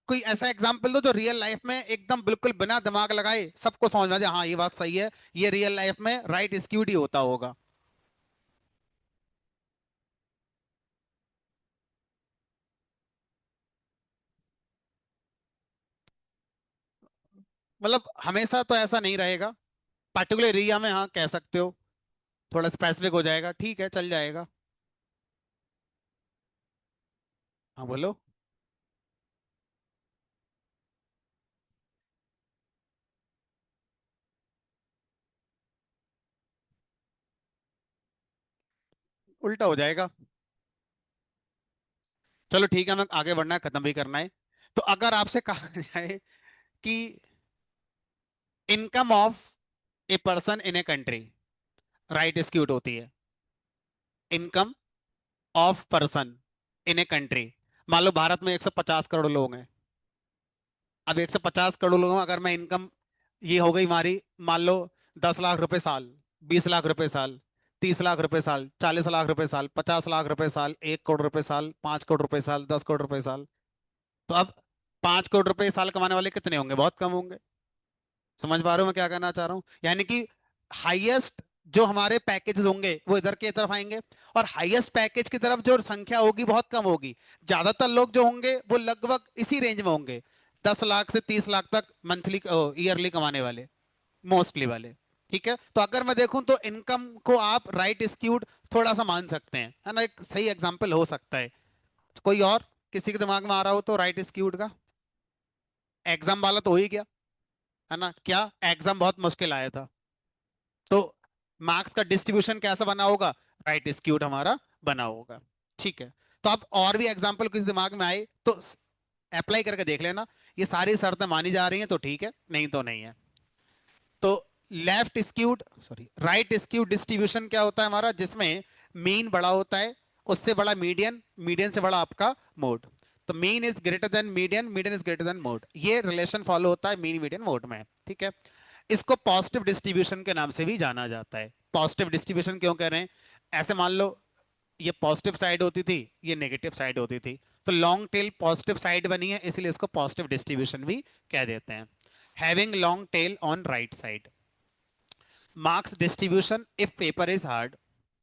कोई ऐसा एग्जाम्पल दो जो रियल लाइफ में एकदम बिल्कुल बिना दिमाग लगाए सबको समझ में आ जाए, हाँ ये बात सही है, ये रियल लाइफ में राइट स्क्यूड ही होता होगा। मतलब हमेशा तो ऐसा नहीं रहेगा, पर्टिकुलर एरिया में हाँ कह सकते हो, थोड़ा स्पेसिफिक हो जाएगा, ठीक है चल जाएगा। हाँ बोलो। उल्टा हो जाएगा। चलो ठीक है, हमें आगे बढ़ना है, खत्म भी करना है। तो अगर आपसे कहा जाए कि income of a person in a country, right skewed होती है। Income of person in a country, मान लो भारत में 150 करोड़ लोग हैं। अब 150 करोड़ लोगों में अगर मैं इनकम, ये हो गई हमारी, मान लो 10 लाख रुपए साल, 20 लाख रुपए साल, 30 लाख रुपए साल, 40 लाख रुपए साल, 50 लाख रुपए साल, 1 करोड़ रुपए साल, 5 करोड़ रुपए साल, 10 करोड़ रुपए साल। तो अब 5 करोड़ रुपए साल कमाने वाले कितने होंगे? बहुत कम होंगे। समझ पा रहे हो मैं क्या कहना चाह रहा हूँ? यानी कि हाईएस्ट जो हमारे पैकेजेस होंगे वो इधर की तरफ आएंगे, और हाईएस्ट पैकेज की तरफ जो संख्या होगी बहुत कम होगी। ज्यादातर लोग जो होंगे वो लगभग इसी रेंज में होंगे, 10 लाख से 30 लाख तक मंथली ईयरली कमाने वाले, मोस्टली वाले। ठीक है, तो अगर मैं देखूं तो इनकम को आप राइट स्क्यूड थोड़ा सा मान सकते हैं, है ना, एक सही एग्जांपल हो सकता है। कोई और किसी के दिमाग में आ रहा हो तो राइट स्क्यूड का? एग्जाम वाला तो हो ही गया, है ना, क्या एग्जाम बहुत मुश्किल आया था, तो मार्क्स का डिस्ट्रीब्यूशन कैसा बना होगा? राइट स्क्यूड हमारा बना होगा। ठीक है, तो अब और भी एग्जांपल किस दिमाग में आए तो अप्लाई करके देख लेना। ये सारी शर्तें मानी जा रही हैं तो ठीक है, नहीं तो नहीं है। तो left skewed, sorry, right skewed distribution क्या होता है हमारा? जिसमें मीन बड़ा होता है, उससे बड़ा मीडियन, मीडियन से बड़ा आपका मोड। तो mean is greater than median, median is greater than mode, ये रिलेशन फॉलो होता है मीन मीडियन मोड में। ठीक है, इसको पॉजिटिव डिस्ट्रीब्यूशन के नाम से भी जाना जाता है। पॉजिटिव डिस्ट्रीब्यूशन क्यों कह रहे हैं? ऐसे मान लो ये पॉजिटिव साइड होती थी, ये नेगेटिव साइड होती थी, तो लॉन्ग टेल पॉजिटिव साइड बनी है, इसलिए इसको पॉजिटिव डिस्ट्रीब्यूशन भी कह देते हैं। Having long tail on right side. Marks distribution if paper is hard.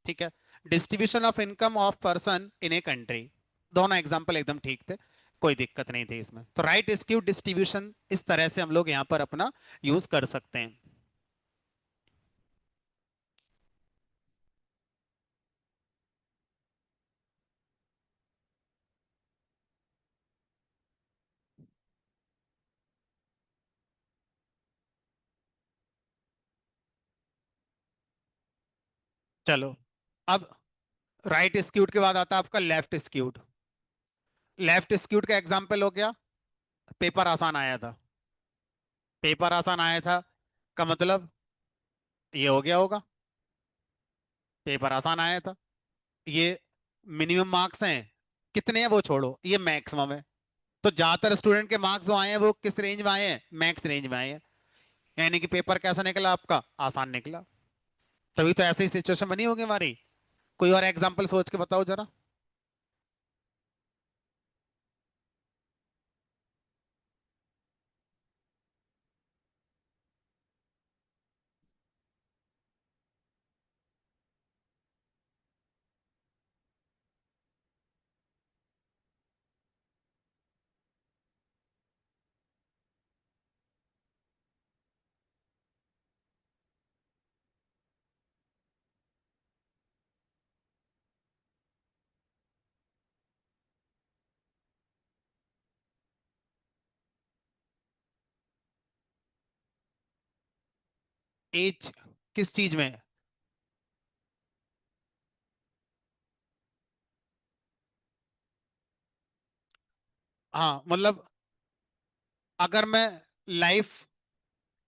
ठीक है, distribution of income of person in a country. दोनों एग्जांपल एकदम ठीक थे, कोई दिक्कत नहीं थी इसमें। तो राइट स्क्यू डिस्ट्रीब्यूशन इस तरह से हम लोग यहां पर अपना यूज कर सकते हैं। चलो, अब राइट स्क्यूड के बाद आता है आपका लेफ्ट स्क्यूड। लेफ्ट स्क्यूड का एग्जांपल हो गया, पेपर आसान आया था। पेपर आसान आया था का मतलब ये हो गया होगा, पेपर आसान आया था, ये मिनिमम मार्क्स हैं, कितने हैं वो छोड़ो, ये मैक्सिमम है। तो ज्यादातर स्टूडेंट के मार्क्स जो आए हैं वो किस रेंज में आए हैं? मैक्स रेंज में आए हैं। यानी कि पेपर कैसा निकला आपका? आसान निकला। तभी तो ऐसी सिचुएशन बनी होगी हमारी। कोई और एग्जांपल सोच के बताओ जरा। एज किस चीज में? हाँ मतलब, अगर मैं लाइफ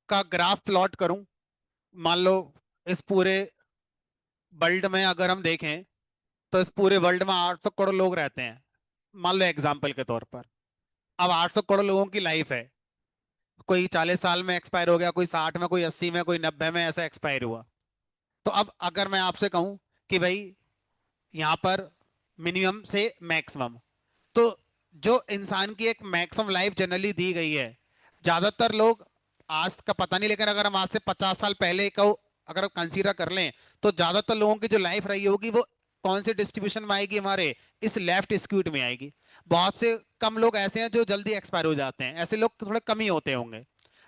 का ग्राफ प्लॉट करूं, मान लो इस पूरे वर्ल्ड में अगर हम देखें तो इस पूरे वर्ल्ड में 800 करोड़ लोग रहते हैं, मान लो एग्जाम्पल के तौर पर। अब 800 करोड़ लोगों की लाइफ है, कोई 40 साल में एक्सपायर हो गया, कोई 60 में, कोई 80 में, कोई 90 में, ऐसा एक्सपायर हुआ। तो अब अगर मैं आपसे कहूं कि भाई यहाँ पर मिनिमम से मैक्सिमम, तो जो इंसान की एक मैक्सिमम लाइफ जनरली दी गई है, ज्यादातर लोग, आज का पता नहीं, लेकिन अगर हम आज से 50 साल पहले को अगर कंसीडर कर लें, तो ज्यादातर लोगों की जो लाइफ रही होगी वो कौन से डिस्ट्रीब्यूशन में आएगी? हमारे इस लेफ्ट स्क्यूड में आएगी। बहुत से कम लोग ऐसे हैं जो जल्दी एक्सपायर हो जाते हैं, ऐसे लोग थोड़े कम ही होते होंगे।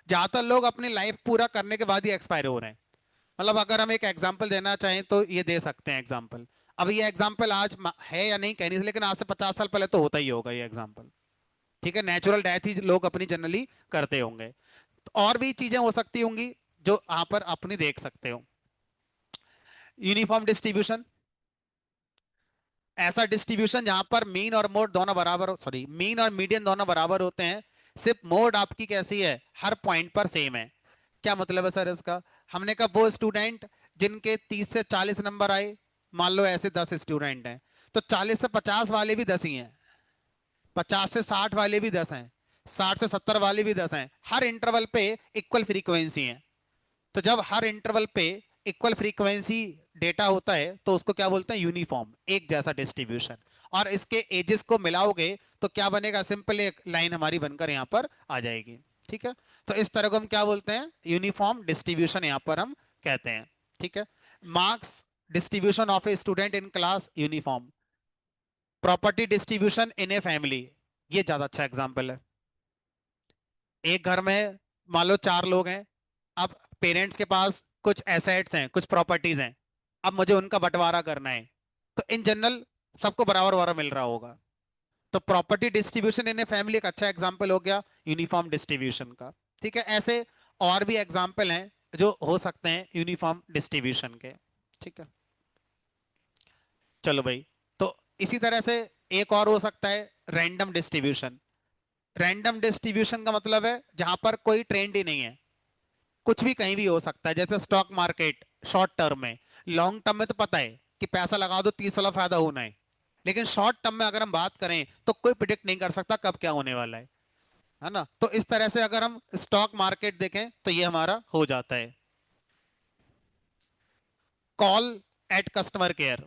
ज्यादातर लोग अपनी लाइफ पूरा करने के बाद ही एक्सपायर हो रहे हैं। मतलब अगर हम एक एग्जाम्पल देना चाहें तो ये दे सकते हैं एग्जाम्पल। अब ये एग्जाम्पल आज है या नहीं कह नहीं, लेकिन आज से 50 साल पहले तो होता ही होगा ये एग्जाम्पल। ठीक है, नेचुरल डेथ ही लोग अपनी जनरली करते होंगे। तो और भी चीजें हो सकती होंगी जो यहाँ पर अपनी देख सकते हो। यूनिफॉर्म डिस्ट्रीब्यूशन, ऐसा डिस्ट्रीब्यूशन जहां पर मीन और मोड दोनों बराबर, सॉरी, मीन और मीडियन दोनों बराबर होते हैं, सिर्फ मोड आपकी कैसी है, हर पॉइंट पर सेम है। क्या मतलब है सर इसका? हमने कहा वो स्टूडेंट जिनके 30 से 40 नंबर आए, मान लो ऐसे 10 स्टूडेंट हैं, तो 40 से 50 वाले भी 10 ही हैं, 50 से 60 वाले भी 10 हैं, 60 से 70 वाले भी 10 हैं, हर इंटरवल पे इक्वल फ्रीक्वेंसी है। तो जब हर इंटरवल पे इक्वल फ्रीक्वेंसी डेटा होता है तो उसको क्या बोलते हैं, यूनिफॉर्म, एक जैसा डिस्ट्रीब्यूशन। और इसके एजेस को मिलाओगे तो क्या बनेगा, सिंपल एक लाइन हमारी बनकर यहां पर आ जाएगी। ठीक है, तो इस तरह को हम क्या बोलते हैं, यूनिफॉर्म डिस्ट्रीब्यूशन यहां पर हम कहते हैं। ठीक है, marks distribution of a student in class uniform, property distribution in a family, ये ज्यादा अच्छा एग्जांपल है। एक घर में मान लो 4 लोग हैं, अब पेरेंट्स के पास कुछ एसेट्स हैं, कुछ प्रॉपर्टीज हैं, अब मुझे उनका बंटवारा करना है, तो इन जनरल सबको बराबर बराबर मिल रहा होगा। तो property distribution in a family एक अच्छा एग्जांपल हो गया यूनिफॉर्म डिस्ट्रीब्यूशन का। ठीक है, ऐसे और भी एग्जांपल हैं जो हो सकते हैं यूनिफॉर्म डिस्ट्रीब्यूशन के। ठीक है, चलो भाई, तो इसी तरह से एक और हो सकता है रैंडम डिस्ट्रीब्यूशन। रैंडम डिस्ट्रीब्यूशन का मतलब है जहां पर कोई ट्रेंड ही नहीं है, कुछ भी कहीं भी हो सकता है, जैसे स्टॉक मार्केट शॉर्ट टर्म में। लॉन्ग टर्म में तो पता है कि पैसा लगा दो 30 साल फायदा होना है, लेकिन शॉर्ट टर्म में अगर हम बात करें तो कोई प्रिडिक्ट नहीं कर सकता कब क्या होने वाला है ना? तो इस तरह से अगर हम स्टॉक मार्केट देखें तो ये हमारा हो जाता है। Call at customer care,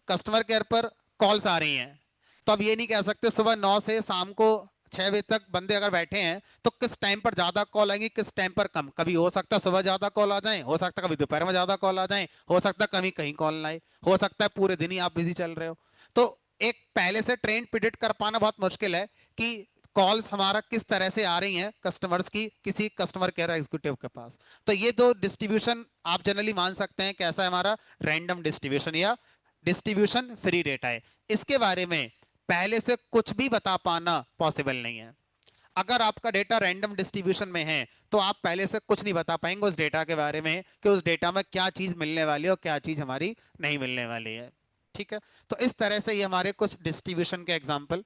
customer care पर कॉल्स आ रही हैं, तो अब ये नहीं कह सकते सुबह 9 से शाम को 6 बजे तक बंदे अगर बैठे हैं तो किस टाइम पर ज्यादा कॉल आएंगी, किस टाइम पर कम। कभी हो सकता है सुबह ज्यादा कॉल आ जाए, हो सकता है कभी दोपहर में ज्यादा कॉल आ जाए, हो सकता है कभी कहीं कॉल ना आए, हो सकता है पूरे दिन ही आप बिजी चल रहे हो। तो एक पहले से ट्रेंड प्रिडिक्ट कर पाना बहुत मुश्किल है कि कॉल्स हमारा किस तरह से आ रही हैं कस्टमर्स की किसी कस्टमर केयर एग्जीक्यूटिव के पास। तो ये दो डिस्ट्रीब्यूशन आप जनरली मान सकते हैं कैसा है हमारा, रैंडम डिस्ट्रीब्यूशन या डिस्ट्रीब्यूशन फ्री डेटा है। इसके बारे में पहले से कुछ भी बता पाना पॉसिबल नहीं है। अगर आपका डेटा रैंडम डिस्ट्रीब्यूशन में है तो आप पहले से कुछ नहीं बता पाएंगे उस डेटा के बारे में कि उस डेटा में क्या चीज मिलने वाली है और क्या चीज हमारी नहीं मिलने वाली है। ठीक है, तो इस तरह से ये हमारे कुछ डिस्ट्रीब्यूशन के एग्जाम्पल।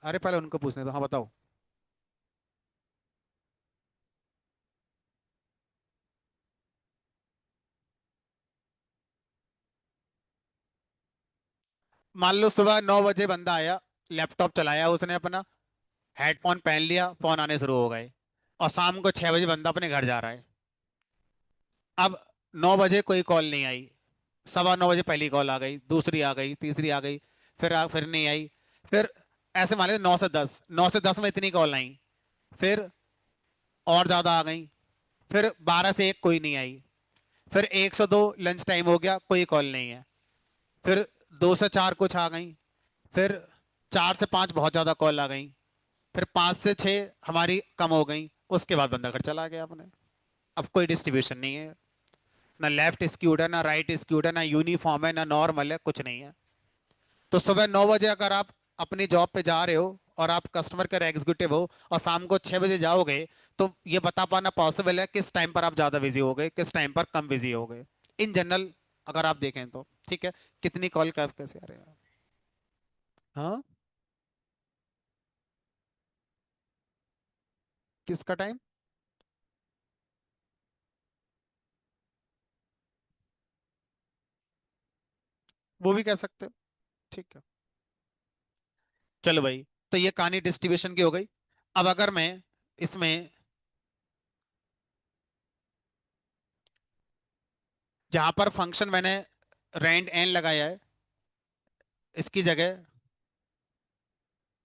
अरे पहले उनको पूछने दो, हाँ बताओ। मान लो सुबह 9 बजे बंदा आया, लैपटॉप चलाया उसने अपना, हेडफोन पहन लिया, फोन आने शुरू हो गए, और शाम को 6 बजे बंदा अपने घर जा रहा है। अब 9 बजे कोई कॉल नहीं आई, 9:15 बजे पहली कॉल आ गई, दूसरी आ गई, तीसरी आ गई, फिर नहीं आई, फिर ऐसे मान लीजिए 9 से 10, 9 से 10 में इतनी कॉल आई, फिर और ज्यादा आ गई, फिर 12 से 1 कोई नहीं आई, फिर 1 से 2 लंच टाइम हो गया, कोई कॉल नहीं है, फिर 2 से 4 कुछ आ गई, फिर 4 से 5 बहुत ज्यादा कॉल आ गई, फिर 5 से 6 हमारी कम हो गई, उसके बाद बंदा घर चला गया अपने। अब कोई डिस्ट्रीब्यूशन नहीं है, ना लेफ्ट स्क्यूड है, ना राइट स्क्यूड है, ना यूनिफॉर्म है, ना नॉर्मल है, कुछ नहीं है। तो सुबह 9 बजे अगर आप अपनी जॉब पे जा रहे हो और आप कस्टमर केयर एग्जीक्यूटिव हो और शाम को 6 बजे जाओगे, तो ये बता पाना पॉसिबल है किस टाइम पर आप ज्यादा बिजी हो गए, किस टाइम पर कम बिजी हो गए, इन जनरल अगर आप देखें तो। ठीक है, कितनी कॉल कैसे आ रहे हैं? हाँ, किसका टाइम? वो भी कह सकते हो। ठीक है, चलो भाई, तो ये कहानी डिस्ट्रीब्यूशन की हो गई। अब अगर मैं इसमें जहां पर फंक्शन मैंने रैंड एन लगाया है, इसकी जगह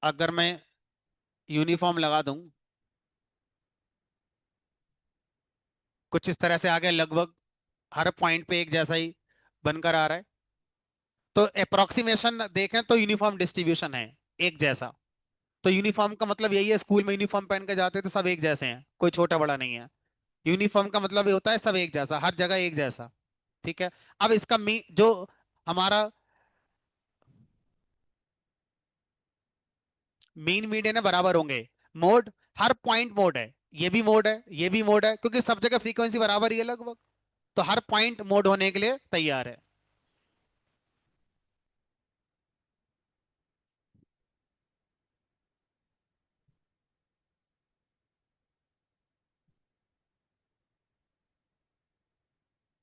अगर मैं यूनिफॉर्म लगा दूं, कुछ इस तरह से आ गया लगभग, हर पॉइंट पे एक जैसा ही बनकर आ रहा है, तो अप्रोक्सीमेशन देखें तो यूनिफॉर्म डिस्ट्रीब्यूशन है, एक जैसा। तो यूनिफॉर्म का मतलब यही है, स्कूल में यूनिफॉर्म पहन के जाते हैं तो सब एक जैसे हैं, कोई छोटा बड़ा नहीं है। यूनिफॉर्म का मतलब ये होता है सब एक जैसा, हर जगह एक जैसा। ठीक है, अब इसका जो हमारा मीन मीडियन है बराबर होंगे, मोड, हर पॉइंट मोड है, ये भी मोड है, ये भी मोड है, क्योंकि सब जगह फ्रीक्वेंसी बराबर ही है लगभग, तो हर पॉइंट मोड होने के लिए तैयार है।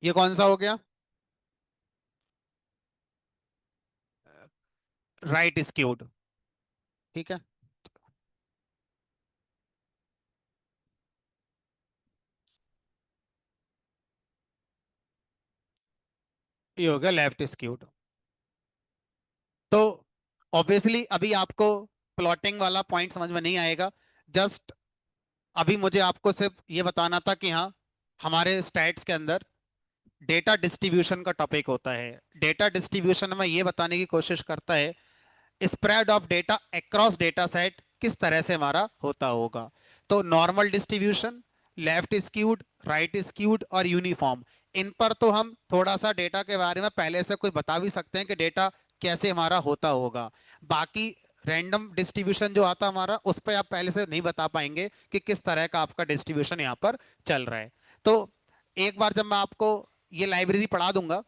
ये कौन सा हो गया? Right skewed. ठीक है। ये हो गया लेफ्ट स्क्यूड। तो ऑब्वियसली अभी आपको प्लॉटिंग वाला पॉइंट समझ में नहीं आएगा। जस्ट अभी मुझे आपको सिर्फ ये बताना था कि हाँ, हमारे स्टैट्स के अंदर डेटा डिस्ट्रीब्यूशन का टॉपिक होता है। डेटा डिस्ट्रीब्यूशन में ये बताने की कोशिश करता है spread of data across data set किस तरह से हमारा होता होगा। तो normal distribution, left skewed, right skewed और यूनिफॉर्म, इन पर तो हम थोड़ा सा डेटा के बारे में पहले से कुछ बता भी सकते हैं कि डेटा कैसे हमारा होता होगा। बाकी रैंडम डिस्ट्रीब्यूशन जो आता हमारा, उस पर आप पहले से नहीं बता पाएंगे कि किस तरह का आपका डिस्ट्रीब्यूशन यहाँ पर चल रहा है। तो एक बार जब मैं आपको ये लाइब्रेरी पढ़ा दूंगा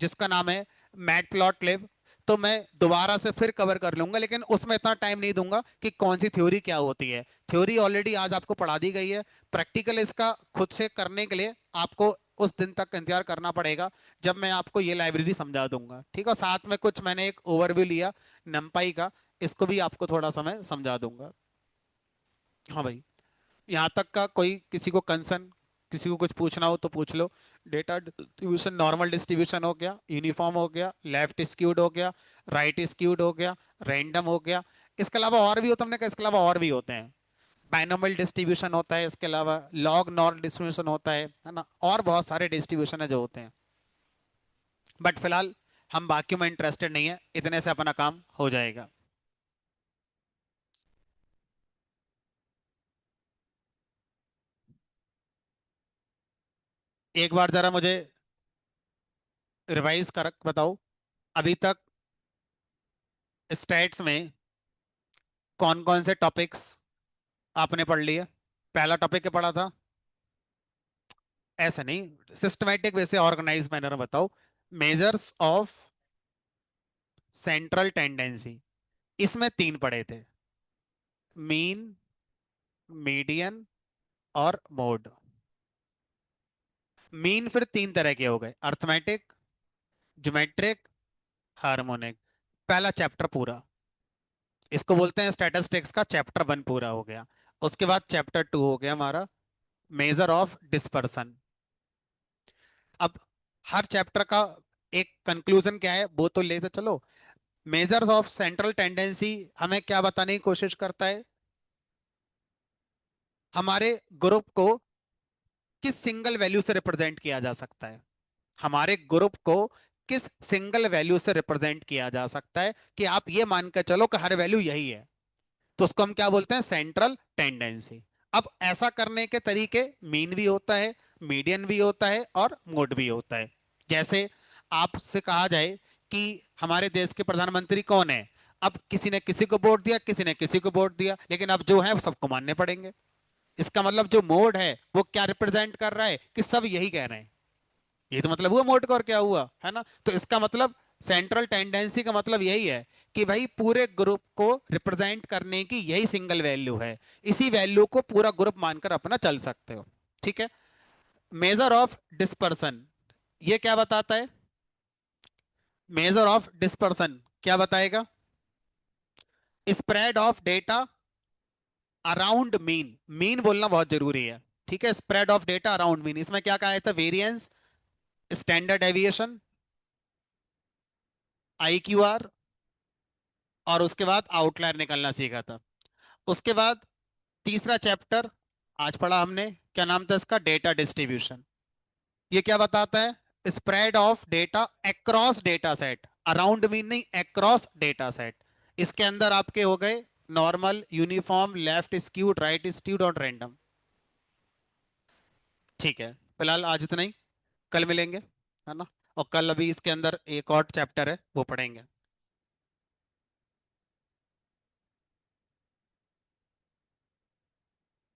जिसका नाम है मैटप्लॉटलिब, तो मैं दोबारा से फिर कवर कर लूंगा, लेकिन उसमें इतना टाइम नहीं दूंगा कि कौन सी थ्योरी क्या होती है। थ्योरी ऑलरेडी आज आपको पढ़ा दी गई है। प्रैक्टिकल इसका खुद से करने के लिए आपको उस दिन तक इंतजार करना पड़ेगा जब मैं आपको ये लाइब्रेरी समझा दूंगा। ठीक है, साथ में कुछ मैंने एक ओवरव्यू लिया नंपाई का, इसको भी आपको थोड़ा समय समझा दूंगा। हाँ भाई, यहाँ तक का कोई किसी को कंसर्न, किसी को कुछ पूछना हो तो पूछ लो। डेटा डिस्ट्रीब्यूशन, नॉर्मल डिस्ट्रीब्यूशन हो गया, यूनिफॉर्म हो गया, लेफ्ट स्क्यूड हो गया, राइट स्क्यूड हो गया, रैंडम हो गया। इसके अलावा और भी होता है, हमने कहा इसके अलावा और भी होते हैं। बाइनोमियल डिस्ट्रीब्यूशन होता है, इसके अलावा लॉग नॉर्म डिस्ट्रीब्यूशन होता है ना, और बहुत सारे डिस्ट्रीब्यूशन है जो होते हैं। बट फिलहाल हम बाकी में इंटरेस्टेड नहीं है, इतने से अपना काम हो जाएगा। एक बार जरा मुझे रिवाइज कर बताओ, अभी तक स्टैट्स में कौन कौन से टॉपिक्स आपने पढ़ लिए? पहला टॉपिक क्या पढ़ा था? ऐसा नहीं, सिस्टमेटिक वैसे ऑर्गेनाइज मैनर में बताओ। मेजर्स ऑफ सेंट्रल टेंडेंसी, इसमें तीन पढ़े थे, मीन, मीडियन और मोड। मीन फिर तीन तरह के हो गए, अर्थमेटिक, ज्योमेट्रिक, हार्मोनिक। पहला चैप्टर पूरा, इसको बोलते हैं स्टैटिस्टिक्स का चैप्टर वन पूरा हो गया। उसके बाद चैप्टर टू हो गया हमारा मेजर ऑफ डिस्पर्सन। अब हर चैप्टर का एक कंक्लूजन क्या है वो तो लेते चलो। मेजर्स ऑफ सेंट्रल टेंडेंसी हमें क्या बताने की कोशिश करता है? हमारे ग्रुप को किस सिंगल वैल्यू से रिप्रेजेंट किया जा सकता है। हमारे ग्रुप को किस सिंगल वैल्यू से रिप्रेजेंट किया जा सकता है कि आप ये मान कर चलो कि हर वैल्यू यही है। तो उसको हम क्या बोलते हैं? Central tendency. अब ऐसा करने के तरीके मीन भी होता है, मीडियन भी होता है और मोड भी होता है। जैसे आपसे कहा जाए कि हमारे देश के प्रधानमंत्री कौन है, अब किसी ने किसी को वोट दिया, किसी ने किसी को वोट दिया, लेकिन अब जो है वो सबको मानने पड़ेंगे। इसका मतलब जो मोड है वो क्या रिप्रेजेंट कर रहा है कि सब यही कह रहे हैं। ये तो मतलब हुआ मोड का, और क्या हुआ है ना। तो इसका मतलब सेंट्रल टेंडेंसी का मतलब यही है कि भाई पूरे ग्रुप को रिप्रेजेंट करने की यही सिंगल वैल्यू है, इसी वैल्यू को पूरा ग्रुप मानकर अपना चल सकते हो। ठीक है। मेजर ऑफ डिस्पर्सन, ये क्या बताता है? मेजर ऑफ डिस्पर्सन क्या बताएगा? Spread of data around mean. Mean बोलना बहुत जरूरी है। ठीक है, spread of data around mean, इसमें क्या कहा था? वेरिएंस, स्टैंडर्ड डेविएशन, IQR, और उसके बाद आउटलायर निकलना सीखा था। उसके बाद तीसरा चैप्टर आज पढ़ा हमने, क्या नाम था इसका? Data distribution. ये क्या बताता है? Spread of data across data set, around mean नहीं, अक्रॉस डेटा सेट। इसके अंदर आपके हो गए normal, uniform, left skewed, right skewed और रैंडम। ठीक है, फिलहाल आज इतना ही, कल मिलेंगे, है ना। और कल अभी इसके अंदर एक और चैप्टर है वो पढ़ेंगे।